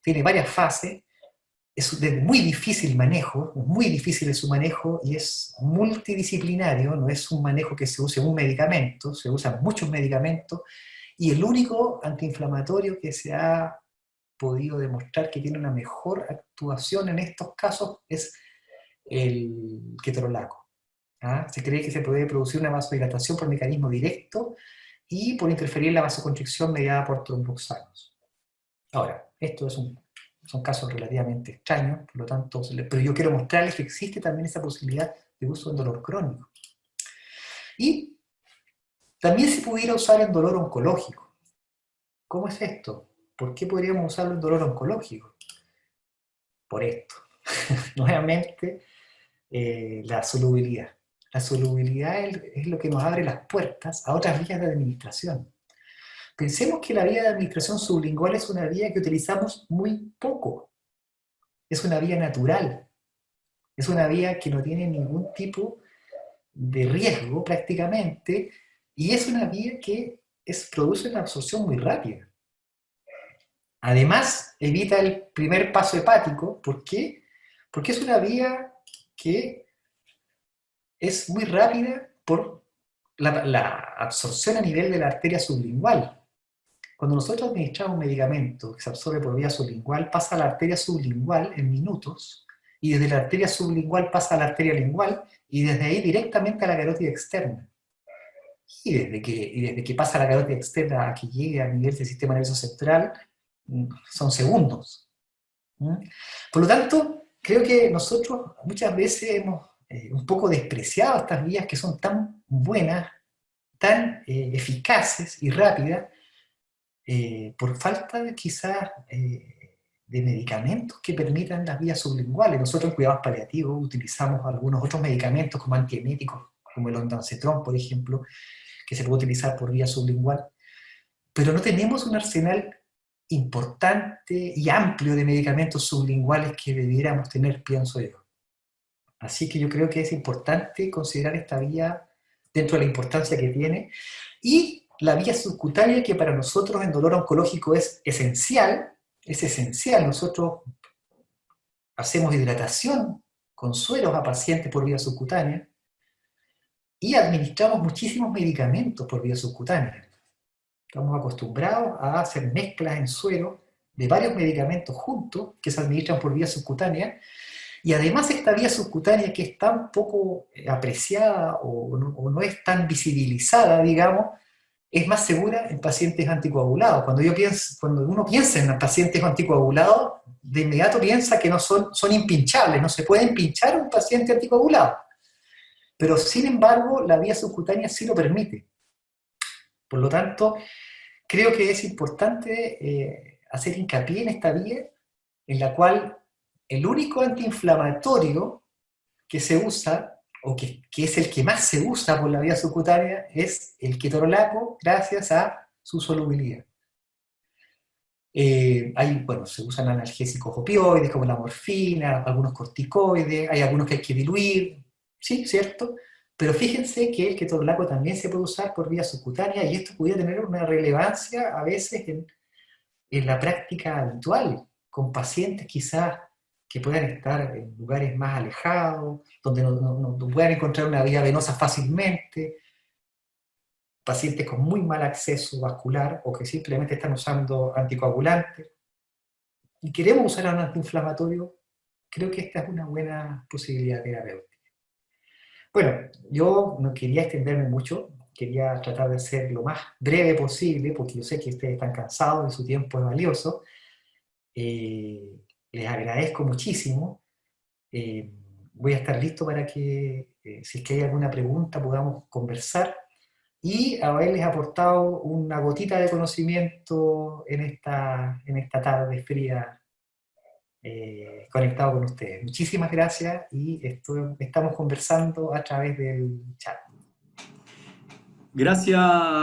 Tiene varias fases, es de muy difícil manejo, muy difícil es su manejo y es multidisciplinario, no es un manejo que se use un medicamento, se usan muchos medicamentos y el único antiinflamatorio que se ha podido demostrar que tiene una mejor actuación en estos casos es el ketorolaco. ¿Ah? Se cree que se puede producir una vasodilatación por mecanismo directo y por interferir en la vasoconstricción mediada por tromboxanos. Ahora, son casos relativamente extraños, por lo tanto, pero yo quiero mostrarles que existe también esa posibilidad de uso en dolor crónico. Y también se pudiera usar en dolor oncológico. ¿Cómo es esto? ¿Por qué podríamos usarlo en dolor oncológico? Por esto. Nuevamente, la solubilidad. La solubilidad es lo que nos abre las puertas a otras vías de administración. Pensemos que la vía de administración sublingual es una vía que utilizamos muy poco. Es una vía natural. Es una vía que no tiene ningún tipo de riesgo prácticamente y es una vía que produce una absorción muy rápida. Además, evita el primer paso hepático. ¿Por qué? Porque es una vía que es muy rápida por la absorción a nivel de la arteria sublingual. Cuando nosotros administramos un medicamento que se absorbe por vía sublingual, pasa a la arteria sublingual en minutos, y desde la arteria sublingual pasa a la arteria lingual, y desde ahí directamente a la carótida externa. Y desde que pasa a la carótida externa a que llegue a nivel del sistema nervioso central, son segundos. Por lo tanto, creo que nosotros muchas veces hemos un poco despreciado estas vías que son tan buenas, tan eficaces y rápidas, por falta de quizás de medicamentos que permitan las vías sublinguales. Nosotros en cuidados paliativos utilizamos algunos otros medicamentos como antieméticos, como el ondansetron, por ejemplo, que se puede utilizar por vía sublingual, pero no tenemos un arsenal importante y amplio de medicamentos sublinguales que debiéramos tener, pienso yo. Así que yo creo que es importante considerar esta vía dentro de la importancia que tiene, y la vía subcutánea, que para nosotros en dolor oncológico es esencial. Nosotros hacemos hidratación con sueros a pacientes por vía subcutánea y administramos muchísimos medicamentos por vía subcutánea. Estamos acostumbrados a hacer mezclas en suero de varios medicamentos juntos que se administran por vía subcutánea, y además esta vía subcutánea, que es tan poco apreciada o no es tan visibilizada, digamos, es más segura en pacientes anticoagulados. Cuando uno piensa en pacientes anticoagulados, de inmediato piensa que no son impinchables, no se puede pinchar un paciente anticoagulado. Pero sin embargo, la vía subcutánea sí lo permite. Por lo tanto, creo que es importante hacer hincapié en esta vía, en la cual el único antiinflamatorio que se usa, o que es el que más se usa por la vía subcutánea, es el ketorolaco, gracias a su solubilidad. Se usan analgésicos opioides como la morfina, algunos corticoides, hay algunos que hay que diluir, sí, cierto, pero fíjense que el ketorolaco también se puede usar por vía subcutánea y esto puede tener una relevancia a veces en la práctica habitual, con pacientes quizás que puedan estar en lugares más alejados, donde no puedan encontrar una vía venosa fácilmente, pacientes con muy mal acceso vascular o que simplemente están usando anticoagulantes y queremos usar un antiinflamatorio, creo que esta es una buena posibilidad terapéutica. Bueno, yo no quería extenderme mucho, quería tratar de ser lo más breve posible, porque yo sé que ustedes están cansados y su tiempo es valioso. Les agradezco muchísimo. Voy a estar listo para que, si es que hay alguna pregunta, podamos conversar y haberles aportado una gotita de conocimiento en esta tarde fría conectado con ustedes. Muchísimas gracias y estamos conversando a través del chat. Gracias,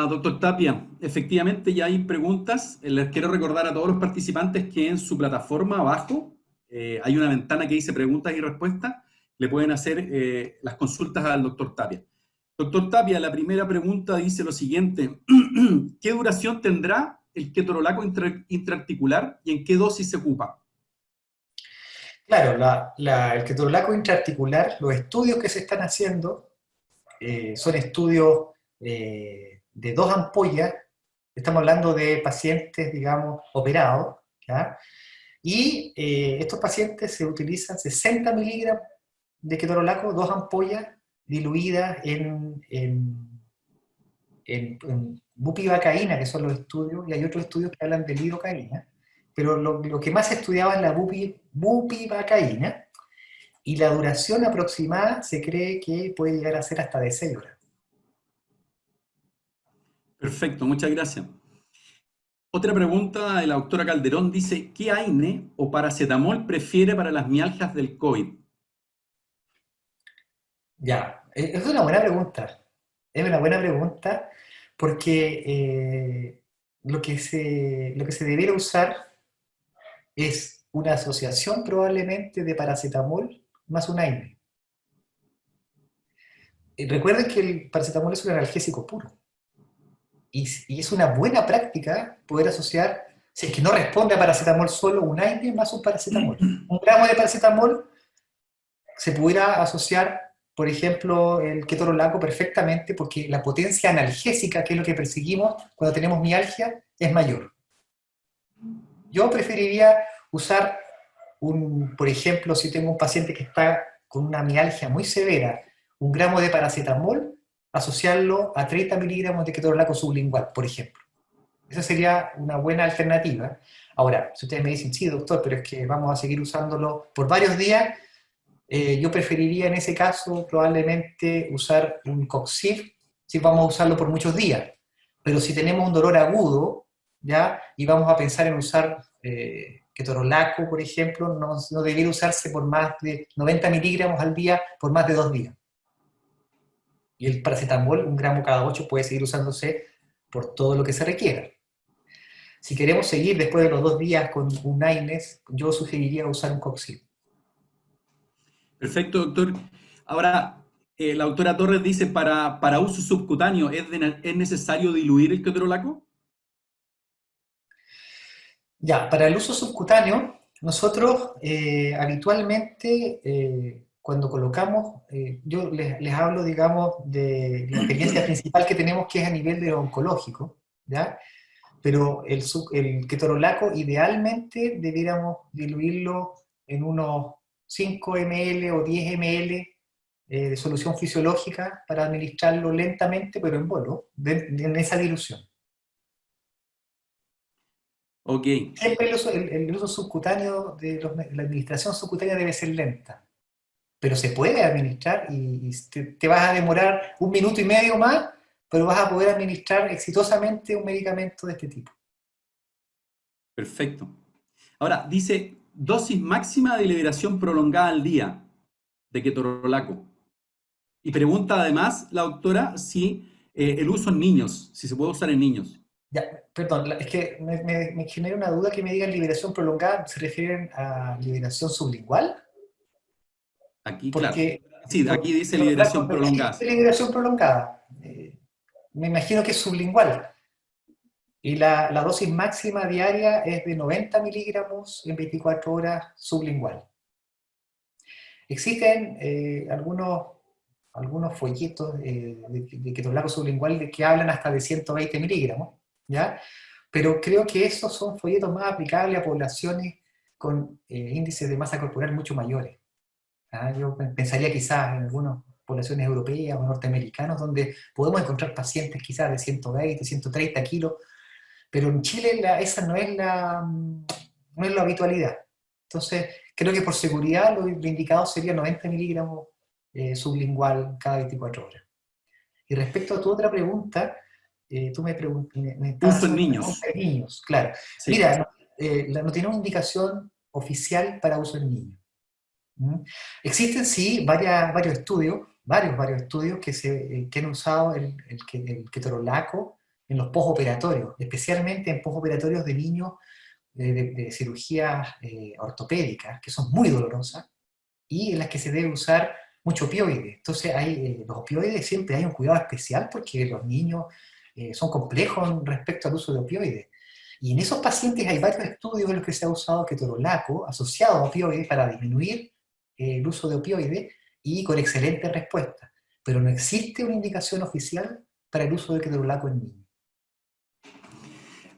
doctor Tapia. Efectivamente, ya hay preguntas. Les quiero recordar a todos los participantes que en su plataforma abajo hay una ventana que dice preguntas y respuestas. Le pueden hacer las consultas al doctor Tapia. Doctor Tapia, la primera pregunta dice lo siguiente. ¿Qué duración tendrá el ketorolaco intraarticular y en qué dosis se ocupa? Claro, el ketorolaco intraarticular, los estudios que se están haciendo son estudios de 2 ampollas, estamos hablando de pacientes, digamos, operados, ¿ya? Y estos pacientes se utilizan 60 miligramos de ketorolaco, 2 ampollas diluidas en bupivacaína, que son los estudios, y hay otros estudios que hablan de lidocaína, pero lo que más se estudiaba es la bupivacaína, y la duración aproximada se cree que puede llegar a ser hasta de 6 horas. Perfecto, muchas gracias. Otra pregunta de la doctora Calderón dice, ¿qué AINE o paracetamol prefiere para las mialgias del COVID? Ya, es una buena pregunta. Es una buena pregunta porque lo que se debiera usar es una asociación probablemente de paracetamol más un AINE. Recuerden que el paracetamol es un analgésico puro. Y es una buena práctica poder asociar, si es que no responde a paracetamol solo, un AINE más un paracetamol. 1 gramo de paracetamol se pudiera asociar, por ejemplo, el ketorolaco perfectamente porque la potencia analgésica, que es lo que perseguimos cuando tenemos mialgia, es mayor. Yo preferiría usar, por ejemplo, si tengo un paciente que está con una mialgia muy severa, 1 gramo de paracetamol, asociarlo a 30 miligramos de ketorolaco sublingual, por ejemplo. Esa sería una buena alternativa. Ahora, si ustedes me dicen, sí, doctor, pero es que vamos a seguir usándolo por varios días, yo preferiría en ese caso probablemente usar un Coxib, si vamos a usarlo por muchos días. Pero si tenemos un dolor agudo, ¿ya? Y vamos a pensar en usar ketorolaco, por ejemplo, no debería usarse por más de 90 miligramos al día por más de 2 días. Y el paracetamol, 1 gramo cada 8, puede seguir usándose por todo lo que se requiera. Si queremos seguir después de los 2 días con un AINES, yo sugeriría usar un Coxib. Perfecto, doctor. Ahora, la doctora Torres dice, para uso subcutáneo, ¿es necesario diluir el ketorolaco? Ya, para el uso subcutáneo, nosotros habitualmente cuando colocamos, yo les hablo, digamos, de la experiencia principal que tenemos que es a nivel de oncológico, ¿ya? Pero el ketorolaco idealmente debiéramos diluirlo en unos 5 ml o 10 ml de solución fisiológica para administrarlo lentamente, pero en bolo, en esa dilución. Ok, Siempre el uso subcutáneo la administración subcutánea debe ser lenta, pero se puede administrar y te vas a demorar 1 minuto y medio más, pero vas a poder administrar exitosamente un medicamento de este tipo. perfecto. Ahora, dice dosis máxima de liberación prolongada al día de ketorolaco. Y pregunta además la doctora si el uso en niños, si se puede usar en niños. Ya, perdón, es que me genera una duda que me digan liberación prolongada, ¿se refieren a liberación sublingual? Aquí, claro. Porque, Sí, aquí dice liberación no prolongada. existe liberación prolongada. Me imagino que es sublingual. Y la dosis máxima diaria es de 90 miligramos en 24 horas sublingual. Existen algunos folletos de ketorolaco sublingual que hablan hasta de 120 miligramos, ¿ya? Pero creo que esos son folletos más aplicables a poblaciones con índices de masa corporal mucho mayores. ¿Ah? Yo pensaría quizás en algunas poblaciones europeas o norteamericanas donde podemos encontrar pacientes quizás de 120, 130 kilos, pero en Chile esa no es la habitualidad. Entonces, creo que por seguridad lo indicado sería 90 miligramos sublingual cada 24 horas. Y respecto a tu otra pregunta, tú me estabas Uso en haciendo una pregunta niños. de niños, claro. Sí. Mira, no tiene una indicación oficial para uso en niños. ¿Mm? Existen sí varios estudios que han usado el ketorolaco en los postoperatorios, especialmente en postoperatorios de niños de cirugías ortopédicas, que son muy dolorosas, y en las que se debe usar mucho opioide. Entonces, los opioides siempre hay un cuidado especial porque los niños son complejos respecto al uso de opioides. Y en esos pacientes hay varios estudios en los que se ha usado ketorolaco asociado a opioides para disminuir el uso de opioides y con excelente respuesta. Pero no existe una indicación oficial para el uso de ketorolaco en niños.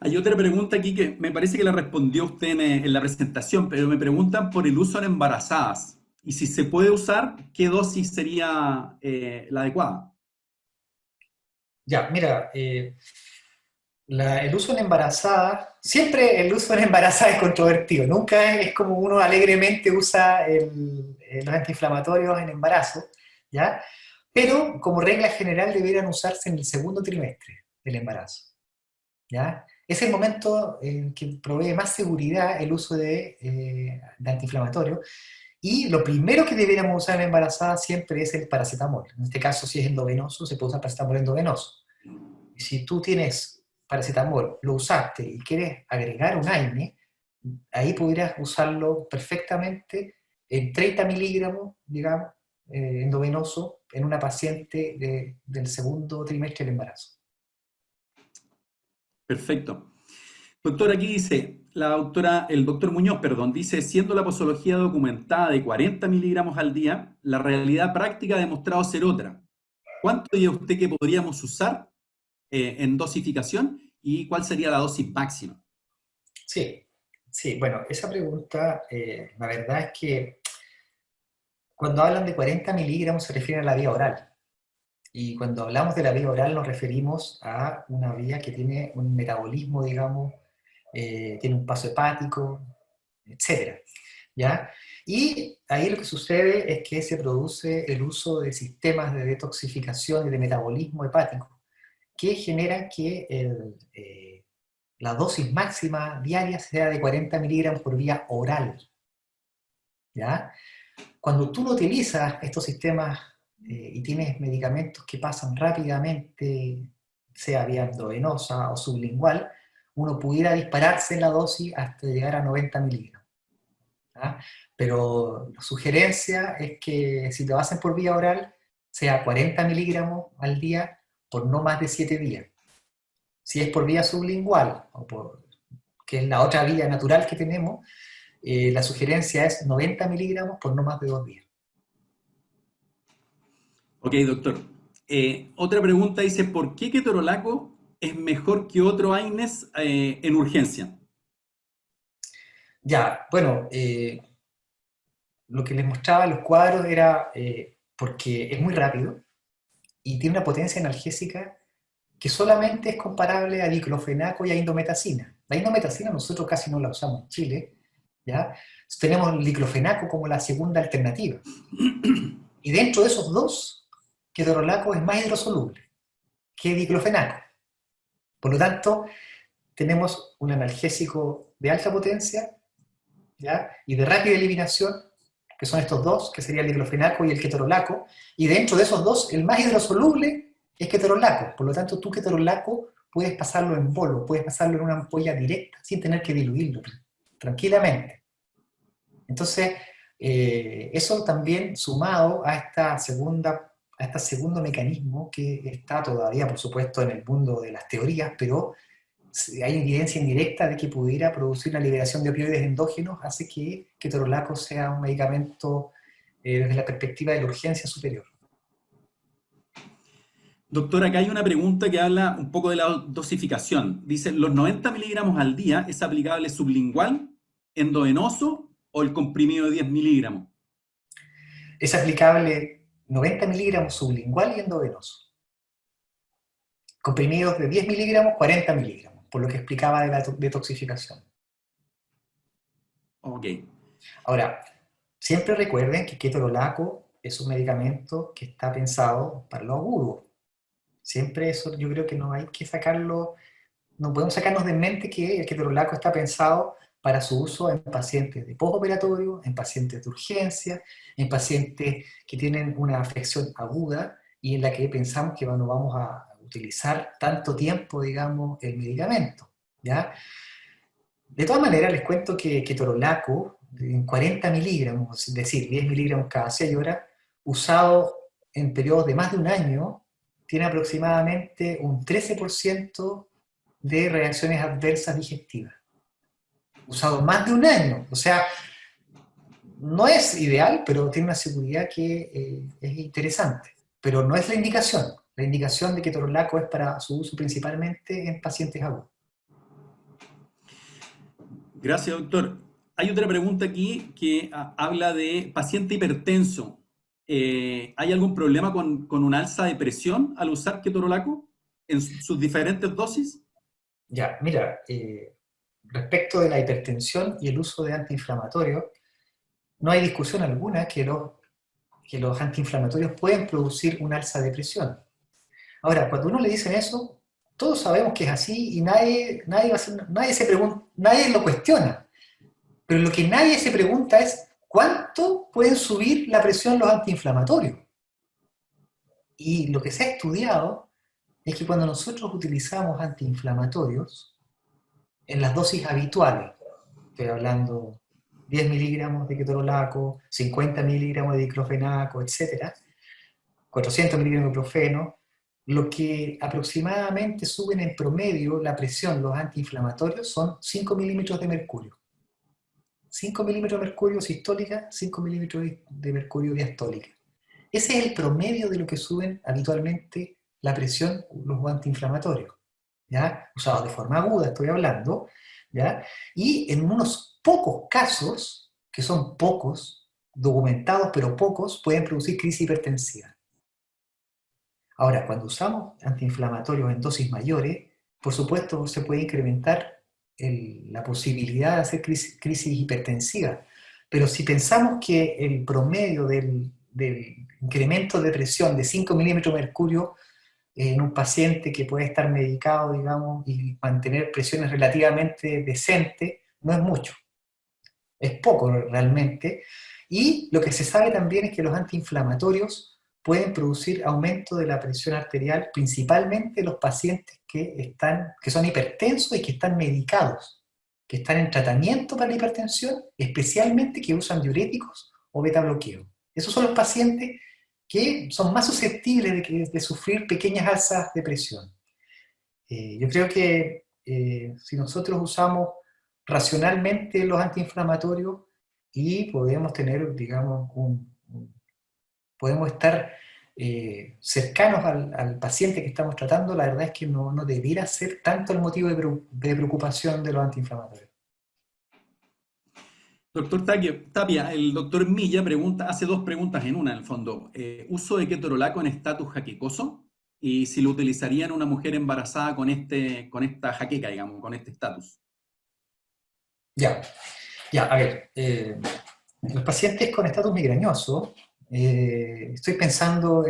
Hay otra pregunta aquí que me parece que la respondió usted en la presentación, pero me preguntan por el uso en embarazadas. Y si se puede usar, ¿qué dosis sería la adecuada? Ya, mira, el uso en embarazada, siempre el uso en embarazada es controvertido, nunca es como uno alegremente usa los antiinflamatorios en embarazo, ¿ya? Pero como regla general deberían usarse en el segundo trimestre del embarazo, ¿ya? Es el momento en que provee más seguridad el uso de antiinflamatorios, y lo primero que deberíamos usar en embarazada siempre es el paracetamol. En este caso, si es endovenoso, se puede usar paracetamol endovenoso. Si tú tienes paracetamol, lo usaste y quieres agregar un AINE, ahí podrías usarlo perfectamente en 30 miligramos, digamos, endovenoso en una paciente del segundo trimestre del embarazo. Perfecto. Doctor, aquí dice, el doctor Muñoz, perdón, dice, siendo la posología documentada de 40 miligramos al día, la realidad práctica ha demostrado ser otra. ¿Cuánto diría usted que podríamos usar en dosificación y cuál sería la dosis máxima? Sí, sí, bueno, esa pregunta, la verdad es que cuando hablan de 40 miligramos se refieren a la vía oral. Y cuando hablamos de la vía oral nos referimos a una vía que tiene un metabolismo, digamos, tiene un paso hepático, etcétera, ¿ya? Y ahí lo que sucede es que se produce el uso de sistemas de detoxificación y de metabolismo hepático que generan que la dosis máxima diaria sea de 40 miligramos por vía oral, ¿ya? Cuando tú no utilizas estos sistemas y tienes medicamentos que pasan rápidamente, sea vía endovenosa o sublingual, uno pudiera dispararse en la dosis hasta llegar a 90 miligramos. ¿Ah? Pero la sugerencia es que si te lo hacen por vía oral, sea 40 miligramos al día por no más de 7 días. Si es por vía sublingual, que es la otra vía natural que tenemos, la sugerencia es 90 miligramos por no más de 2 días. Ok, doctor. Otra pregunta dice, ¿por qué ketorolaco es mejor que otro AINES en urgencia? Ya, bueno, lo que les mostraba en los cuadros era porque es muy rápido y tiene una potencia analgésica que solamente es comparable a diclofenaco y a indometacina. La indometacina nosotros casi no la usamos en Chile, ¿ya? Tenemos el diclofenaco como la segunda alternativa. Y dentro de esos dos, ketorolaco es más hidrosoluble que diclofenaco. Por lo tanto, tenemos un analgésico de alta potencia, ¿ya? Y de rápida eliminación, que son estos dos, que sería el diclofenaco y el ketorolaco, y dentro de esos dos, el más hidrosoluble es ketorolaco. Por lo tanto, tú ketorolaco puedes pasarlo en bolo, puedes pasarlo en una ampolla directa sin tener que diluirlo, tranquilamente. Entonces, eso también sumado a este segundo mecanismo que está todavía, por supuesto, en el mundo de las teorías, pero hay evidencia indirecta de que pudiera producir una liberación de opioides endógenos, hace que ketorolaco sea un medicamento desde la perspectiva de la urgencia superior. Doctor, acá hay una pregunta que habla un poco de la dosificación. Dice, ¿los 90 miligramos al día es aplicable sublingual, endovenoso o el comprimido de 10 miligramos? Es aplicable 90 miligramos sublingual y endovenoso. Comprimidos de 10 miligramos, 40 miligramos, por lo que explicaba de la detoxificación. Ok. Ahora, siempre recuerden que ketorolaco es un medicamento que está pensado para lo agudo. Siempre eso yo creo que no hay que sacarlo, no podemos sacarnos de mente que el ketorolaco está pensado para su uso en pacientes de postoperatorio, en pacientes de urgencia, en pacientes que tienen una afección aguda y en la que pensamos que no vamos a utilizar tanto tiempo, digamos, el medicamento, ¿ya? De todas maneras, les cuento que ketorolaco en 40 miligramos, es decir, 10 miligramos cada 6 horas, usado en periodos de más de un año, tiene aproximadamente un 13% de reacciones adversas digestivas. Usado más de un año, o sea, no es ideal, pero tiene una seguridad que es interesante. Pero no es la indicación. La indicación de ketorolaco es para su uso principalmente en pacientes agudos. Gracias, doctor. Hay otra pregunta aquí que habla de paciente hipertenso. ¿Hay algún problema con un alza de presión al usar ketorolaco en sus diferentes dosis? Ya, mira, respecto de la hipertensión y el uso de antiinflamatorios, no hay discusión alguna que los antiinflamatorios pueden producir un alza de presión. Ahora, cuando uno le dice eso, todos sabemos que es así y nadie lo cuestiona. Pero lo que nadie se pregunta es cuánto pueden subir la presión los antiinflamatorios. Y lo que se ha estudiado es que cuando nosotros utilizamos antiinflamatorios, en las dosis habituales, estoy hablando 10 miligramos de ketorolaco, 50 miligramos de diclofenaco, etc., 400 miligramos de ibuprofeno, lo que aproximadamente suben en promedio la presión, los antiinflamatorios, son 5 milímetros de mercurio. 5 milímetros de mercurio sistólica, 5 milímetros de mercurio diastólica. Ese es el promedio de lo que suben habitualmente la presión los antiinflamatorios, ¿ya? Usados de forma aguda, estoy hablando, ¿ya? Y en unos pocos casos, que son pocos, documentados pero pocos, pueden producir crisis hipertensiva. Ahora, cuando usamos antiinflamatorios en dosis mayores, por supuesto se puede incrementar la posibilidad de hacer crisis hipertensiva. Pero si pensamos que el promedio del incremento de presión de 5 milímetros de mercurio en un paciente que puede estar medicado, digamos, y mantener presiones relativamente decentes, no es mucho. Es poco realmente. Y lo que se sabe también es que los antiinflamatorios pueden producir aumento de la presión arterial, principalmente en los pacientes que son hipertensos y que están medicados, que están en tratamiento para la hipertensión, especialmente que usan diuréticos o beta bloqueo. Esos son los pacientes que son más susceptibles de sufrir pequeñas alzas de presión. Yo creo que si nosotros usamos racionalmente los antiinflamatorios y podemos tener, digamos, podemos estar cercanos al paciente que estamos tratando, la verdad es que no debiera ser tanto el motivo de preocupación de los antiinflamatorios. Doctor Tapia, el doctor Milla pregunta, hace dos preguntas en una, en el fondo. ¿Uso de ketorolaco en estatus jaquecoso? Y si lo utilizarían una mujer embarazada con esta jaqueca, digamos, con este estatus. Ya, ya, a ver, los pacientes con estatus migrañoso, estoy pensando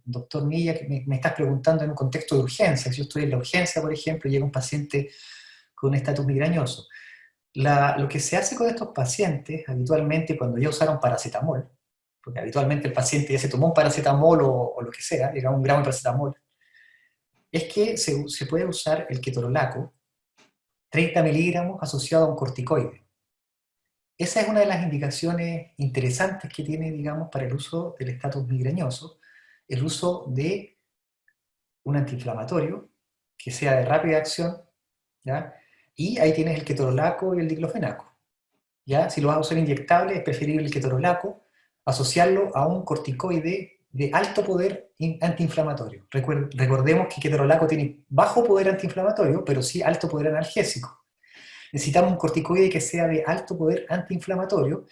doctor Milla, que me estás preguntando en un contexto de urgencia. Si yo estoy en la urgencia, por ejemplo, y llega un paciente con estatus migrañoso. Lo que se hace con estos pacientes, habitualmente cuando ya usaron paracetamol, porque habitualmente el paciente ya se tomó un paracetamol o lo que sea, digamos un gramo de paracetamol, es que se puede usar el ketorolaco, 30 miligramos asociado a un corticoide. Esa es una de las indicaciones interesantes que tiene, digamos, para el uso del estatus migrañoso, el uso de un antiinflamatorio que sea de rápida acción, ¿ya? Y ahí tienes el ketorolaco y el diclofenaco. ¿Ya? Si lo vas a usar inyectable, es preferible el ketorolaco, asociarlo a un corticoide de alto poder antiinflamatorio. Recordemos que el ketorolaco tiene bajo poder antiinflamatorio, pero sí alto poder analgésico. Necesitamos un corticoide que sea de alto poder antiinflamatorio,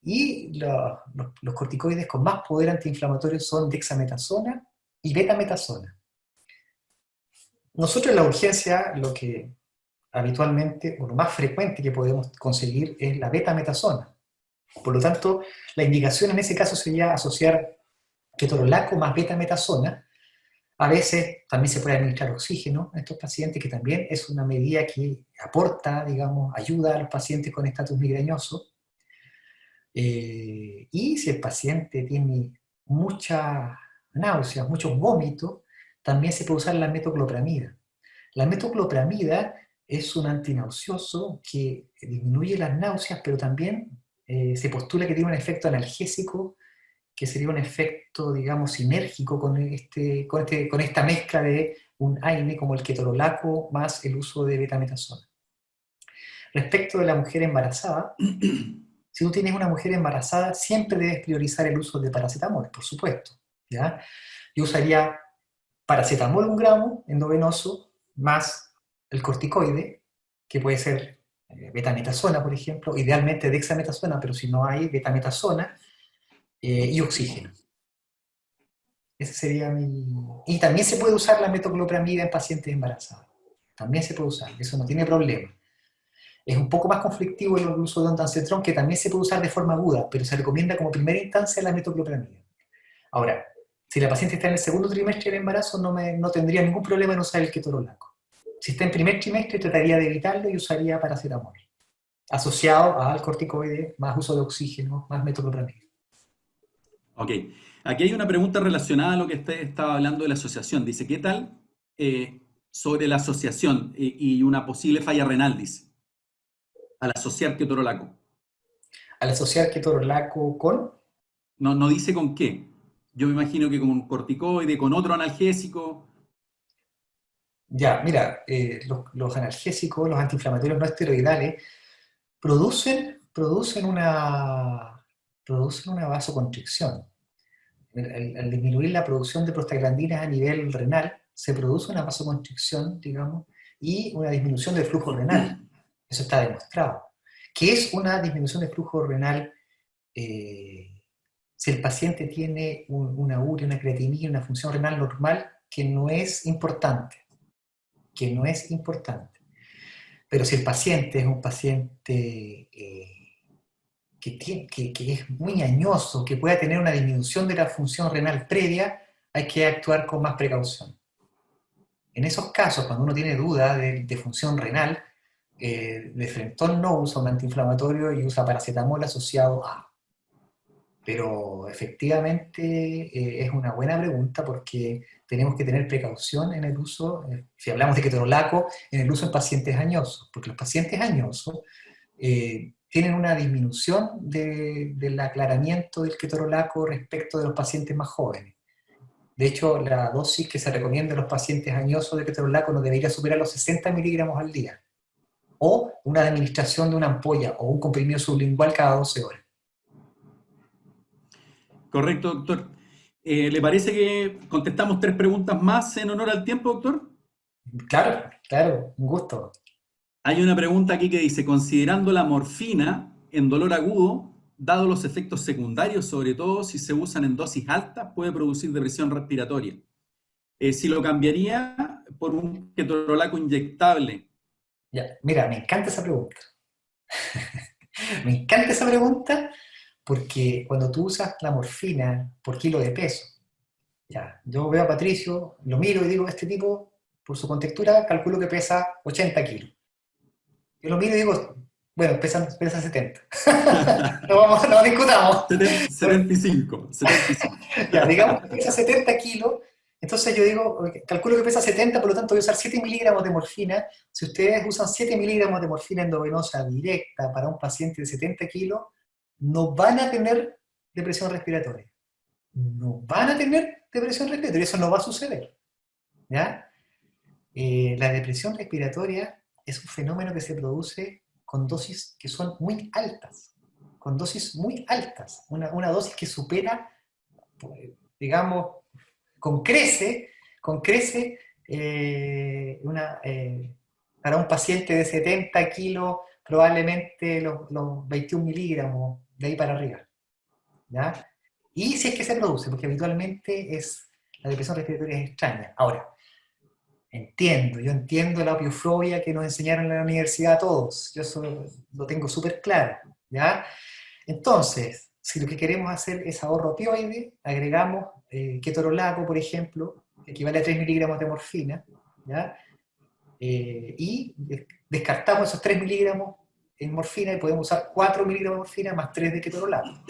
y los corticoides con más poder antiinflamatorio son dexametasona y betametasona. Nosotros en la urgencia lo que habitualmente, o lo más frecuente que podemos conseguir, es la betametasona. Por lo tanto, la indicación en ese caso sería asociar ketorolaco más betametasona. A veces también se puede administrar oxígeno a estos pacientes, que también es una medida que aporta, digamos, ayuda a los pacientes con estatus migrañoso. Y si el paciente tiene muchas náuseas, muchos vómitos, también se puede usar la metoclopramida. La metoclopramida es un antinauseoso que disminuye las náuseas, pero también se postula que tiene un efecto analgésico, que sería un efecto, digamos, sinérgico con esta mezcla de un AINE como el ketorolaco más el uso de betametasona. Respecto de la mujer embarazada, si tú tienes una mujer embarazada, siempre debes priorizar el uso de paracetamol, por supuesto, ¿ya? Yo usaría paracetamol 1 gramo endovenoso más el corticoide, que puede ser betametasona, por ejemplo, idealmente dexametasona, pero si no hay, betametasona, y oxígeno. Ese sería mi... Y también se puede usar la metoclopramida en pacientes embarazadas. También se puede usar, eso no tiene problema. Es un poco más conflictivo el uso de ondansetron, que también se puede usar de forma aguda, pero se recomienda como primera instancia la metoclopramida. Ahora, si la paciente está en el segundo trimestre del embarazo, no tendría ningún problema en usar el ketorolaco. Si está en primer trimestre, trataría de evitarlo y usaría paracetamol, asociado al corticoide, más uso de oxígeno, más metoclopramida. Ok. Aquí hay una pregunta relacionada a lo que usted estaba hablando de la asociación. Dice, ¿qué tal sobre la asociación y una posible falla renal, dice, al asociar ketorolaco? Al asociar ketorolaco con... No, no dice con qué. Yo me imagino que con un corticoide, con otro analgésico. Ya, mira, los analgésicos, los antiinflamatorios no esteroidales, producen una vasoconstricción. Al disminuir la producción de prostaglandinas a nivel renal, se produce una vasoconstricción, digamos, y una disminución del flujo renal. Eso está demostrado. ¿Qué es una disminución del flujo renal? Si el paciente tiene una urea, una creatinina, una función renal normal, que no es importante, Pero si el paciente es un paciente que es muy añoso, que pueda tener una disminución de la función renal previa, hay que actuar con más precaución. En esos casos, cuando uno tiene duda de función renal, de frentón no usa un antiinflamatorio y usa paracetamol asociado a. Pero efectivamente es una buena pregunta, porque tenemos que tener precaución en el uso, si hablamos de ketorolaco, en el uso en pacientes añosos, porque los pacientes añosos tienen una disminución del aclaramiento del ketorolaco respecto de los pacientes más jóvenes. De hecho, la dosis que se recomienda a los pacientes añosos de ketorolaco no debería superar los 60 miligramos al día, o una administración de una ampolla o un comprimido sublingual cada 12 horas. Correcto, doctor. ¿Le parece que contestamos tres preguntas más en honor al tiempo, doctor? Claro, claro, un gusto. Hay una pregunta aquí que dice, considerando la morfina en dolor agudo, dado los efectos secundarios, sobre todo si se usan en dosis altas, puede producir depresión respiratoria. Si lo cambiaría por un ketorolaco inyectable. Ya, mira, me encanta esa pregunta. Me encanta esa pregunta porque cuando tú usas la morfina por kilo de peso, ya, yo veo a Patricio, lo miro y digo, este tipo, por su contextura, calculo que pesa 80 kilos. Yo lo miro y digo, bueno, pesa 70. No discutamos. 75, 75. Ya, digamos que pesa 70 kilos, entonces yo digo, calculo que pesa 70, por lo tanto voy a usar 7 miligramos de morfina. Si ustedes usan 7 miligramos de morfina endovenosa directa para un paciente de 70 kilos, no van a tener depresión respiratoria. No van a tener depresión respiratoria, eso no va a suceder. ¿Ya? La depresión respiratoria es un fenómeno que se produce con dosis que son muy altas, con dosis muy altas, una dosis que supera, digamos, con crece para un paciente de 70 kilos, probablemente los 21 miligramos de ahí para arriba. ¿Ya? Y si es que se produce, porque habitualmente la depresión respiratoria es extraña. Ahora, yo entiendo la opiofobia que nos enseñaron en la universidad a todos, yo eso lo tengo súper claro, ¿ya? Entonces, si lo que queremos hacer es ahorro opioide, agregamos ketorolaco, por ejemplo, que equivale a 3 miligramos de morfina, ¿ya? Y descartamos esos 3 miligramos en morfina y podemos usar 4 miligramos de morfina más 3 de ketorolaco.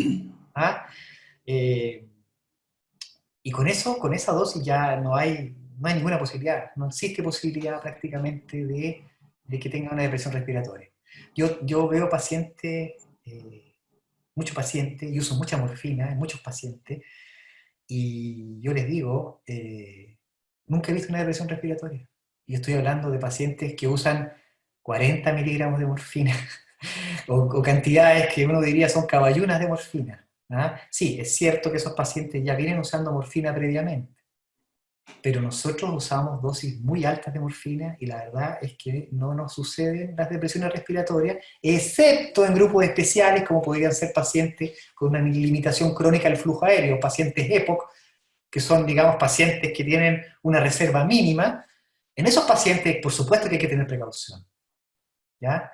¿Ah? Y con esa dosis ya no hay ninguna posibilidad, no existe posibilidad prácticamente de que tenga una depresión respiratoria. Yo veo pacientes, muchos pacientes, y uso mucha morfina en muchos pacientes, y yo les digo, nunca he visto una depresión respiratoria. Y estoy hablando de pacientes que usan 40 miligramos de morfina, o cantidades que uno diría son caballunas de morfina. ¿Ah? Sí, es cierto que esos pacientes ya vienen usando morfina previamente, pero nosotros usamos dosis muy altas de morfina y la verdad es que no nos suceden las depresiones respiratorias, excepto en grupos especiales como podrían ser pacientes con una limitación crónica del flujo aéreo, pacientes EPOC, que son, digamos, pacientes que tienen una reserva mínima. En esos pacientes, por supuesto que hay que tener precaución, ¿ya?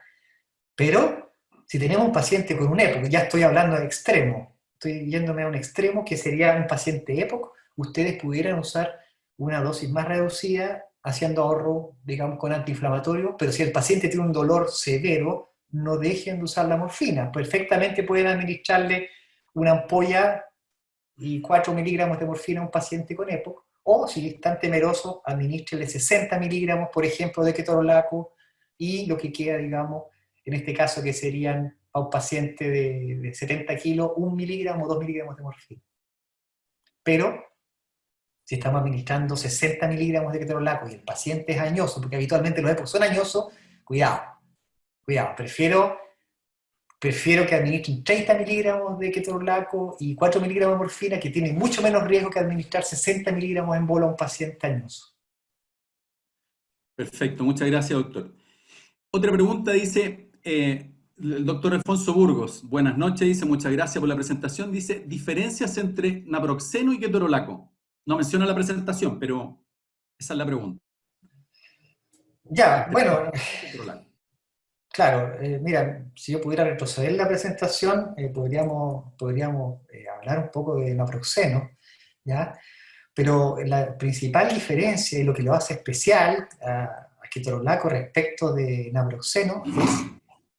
Pero si tenemos un paciente con un EPOC, ya estoy hablando de extremo, estoy yéndome a un extremo que sería un paciente EPOC, ustedes pudieran usar una dosis más reducida, haciendo ahorro, digamos, con antiinflamatorio, pero si el paciente tiene un dolor severo, no dejen de usar la morfina. Perfectamente pueden administrarle una ampolla y 4 miligramos de morfina a un paciente con EPOC, o si están temerosos, administrenle 60 miligramos, por ejemplo, de ketorolaco, y lo que queda, digamos, en este caso que serían a un paciente de 70 kilos, 1 miligramo o 2 miligramos de morfina. Pero si estamos administrando 60 miligramos de ketorolaco y el paciente es añoso, porque habitualmente los EPOC son añosos, cuidado, prefiero que administren 30 miligramos de ketorolaco y 4 miligramos de morfina, que tienen mucho menos riesgo que administrar 60 miligramos en bola a un paciente añoso. Perfecto, muchas gracias, doctor. Otra pregunta dice, el doctor Alfonso Burgos, buenas noches, dice, muchas gracias por la presentación, dice, diferencias entre naproxeno y ketorolaco. No menciona la presentación, pero esa es la pregunta. Ya, bueno, claro, mira, si yo pudiera retroceder la presentación, podríamos hablar un poco de naproxeno, ¿ya? Pero la principal diferencia y lo que lo hace especial a ketorolaco respecto de naproxeno es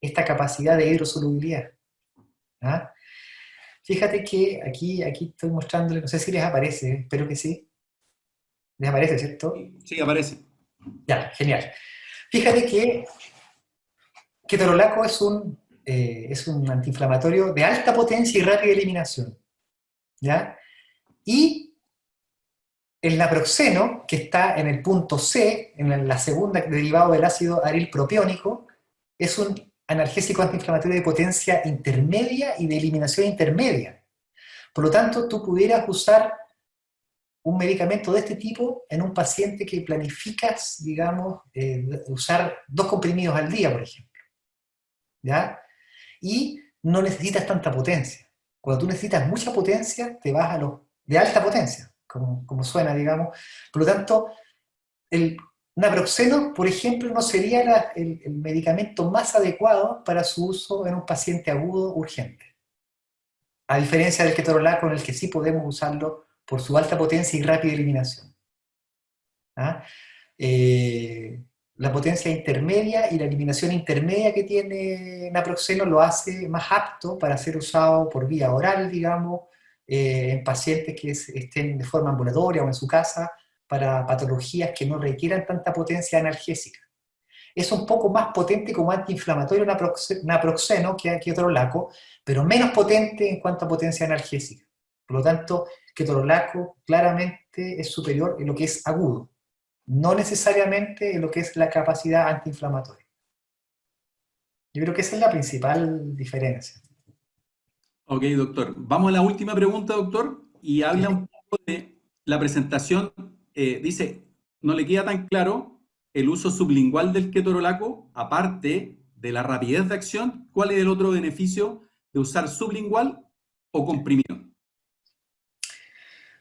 esta capacidad de hidrosolubilidad. ¿Ah? Fíjate que aquí estoy mostrándole, no sé si les aparece, espero que sí. ¿Les aparece, cierto? Sí, aparece. Ya, genial. Fíjate que ketorolaco es un antiinflamatorio de alta potencia y rápida eliminación. ¿Ya? Y el naproxeno, que está en el punto C, en la segunda derivado del ácido arilpropiónico, es un analgésico antiinflamatorio de potencia intermedia y de eliminación intermedia. Por lo tanto, tú pudieras usar un medicamento de este tipo en un paciente que planificas, digamos, usar 2 comprimidos al día, por ejemplo. ¿Ya? Y no necesitas tanta potencia. Cuando tú necesitas mucha potencia, te vas a los de alta potencia, como suena, digamos. Por lo tanto, el naproxeno, por ejemplo, no sería el medicamento más adecuado para su uso en un paciente agudo urgente. A diferencia del ketorolaco, en el que sí podemos usarlo por su alta potencia y rápida eliminación. ¿Ah? La potencia intermedia y la eliminación intermedia que tiene naproxeno lo hace más apto para ser usado por vía oral, digamos, en pacientes que estén de forma ambulatoria o en su casa, para patologías que no requieran tanta potencia analgésica. Es un poco más potente como antiinflamatorio naproxeno que ketorolaco, pero menos potente en cuanto a potencia analgésica. Por lo tanto, ketorolaco claramente es superior en lo que es agudo, no necesariamente en lo que es la capacidad antiinflamatoria. Yo creo que esa es la principal diferencia. Ok, doctor. Vamos a la última pregunta, doctor, y habla un poco de la presentación. Dice, no le queda tan claro el uso sublingual del ketorolaco, aparte de la rapidez de acción. ¿Cuál es el otro beneficio de usar sublingual o comprimido?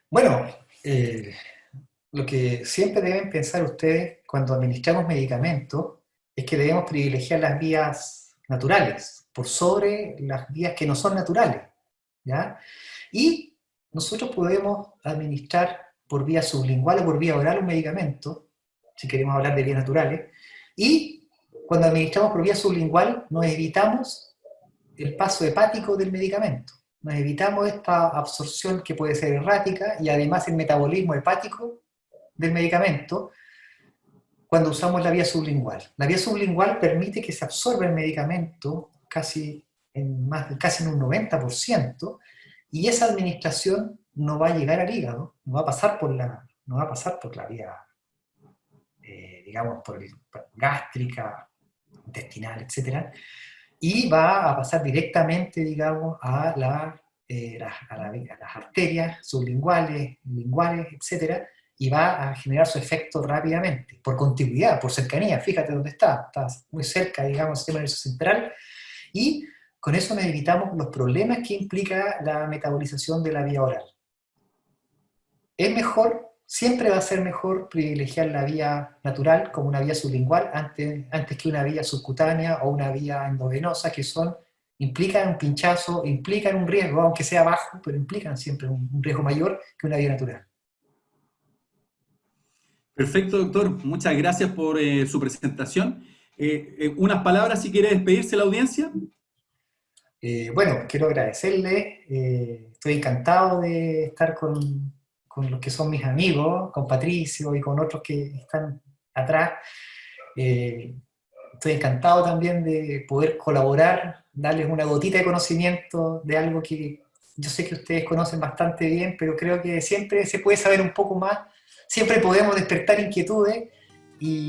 Bueno, lo que siempre deben pensar ustedes cuando administramos medicamentos es que debemos privilegiar las vías naturales por sobre las vías que no son naturales, ¿ya? Y nosotros podemos administrar por vía sublingual o por vía oral un medicamento, si queremos hablar de vías naturales, y cuando administramos por vía sublingual nos evitamos el paso hepático del medicamento. Nos evitamos esta absorción que puede ser errática y además el metabolismo hepático del medicamento cuando usamos la vía sublingual. La vía sublingual permite que se absorba el medicamento casi en un 90%, y esa administración no va a llegar al hígado, no va a pasar por la vía, digamos, gástrica, intestinal, etc. Y va a pasar directamente, digamos, a las arterias sublinguales, linguales, etc., y va a generar su efecto rápidamente, por contigüidad, por cercanía. Fíjate dónde está muy cerca, digamos, del sistema nervioso central, y con eso nos evitamos los problemas que implica la metabolización de la vía oral. Es mejor, siempre va a ser mejor privilegiar la vía natural como una vía sublingual antes que una vía subcutánea o una vía endovenosa, que implican un pinchazo, implican un riesgo, aunque sea bajo, pero implican siempre un riesgo mayor que una vía natural. Perfecto, doctor. Muchas gracias por su presentación. Unas palabras si quiere despedirse la audiencia. Bueno, quiero agradecerle. Estoy encantado de estar con los que son mis amigos, con Patricio y con otros que están atrás. Estoy encantado también de poder colaborar, darles una gotita de conocimiento de algo que yo sé que ustedes conocen bastante bien, pero creo que siempre se puede saber un poco más, siempre podemos despertar inquietudes, y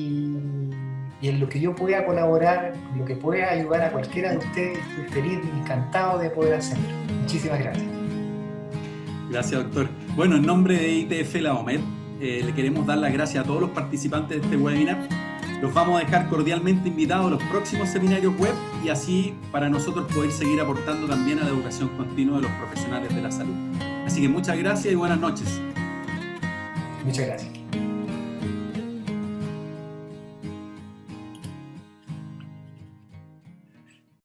en lo que yo pueda colaborar, en lo que pueda ayudar a cualquiera de ustedes, estoy feliz y encantado de poder hacerlo. Muchísimas gracias. Gracias, doctor. Bueno, en nombre de ITF Laomed, le queremos dar las gracias a todos los participantes de este webinar. Los vamos a dejar cordialmente invitados a los próximos seminarios web, y así para nosotros poder seguir aportando también a la educación continua de los profesionales de la salud. Así que muchas gracias y buenas noches. Muchas gracias.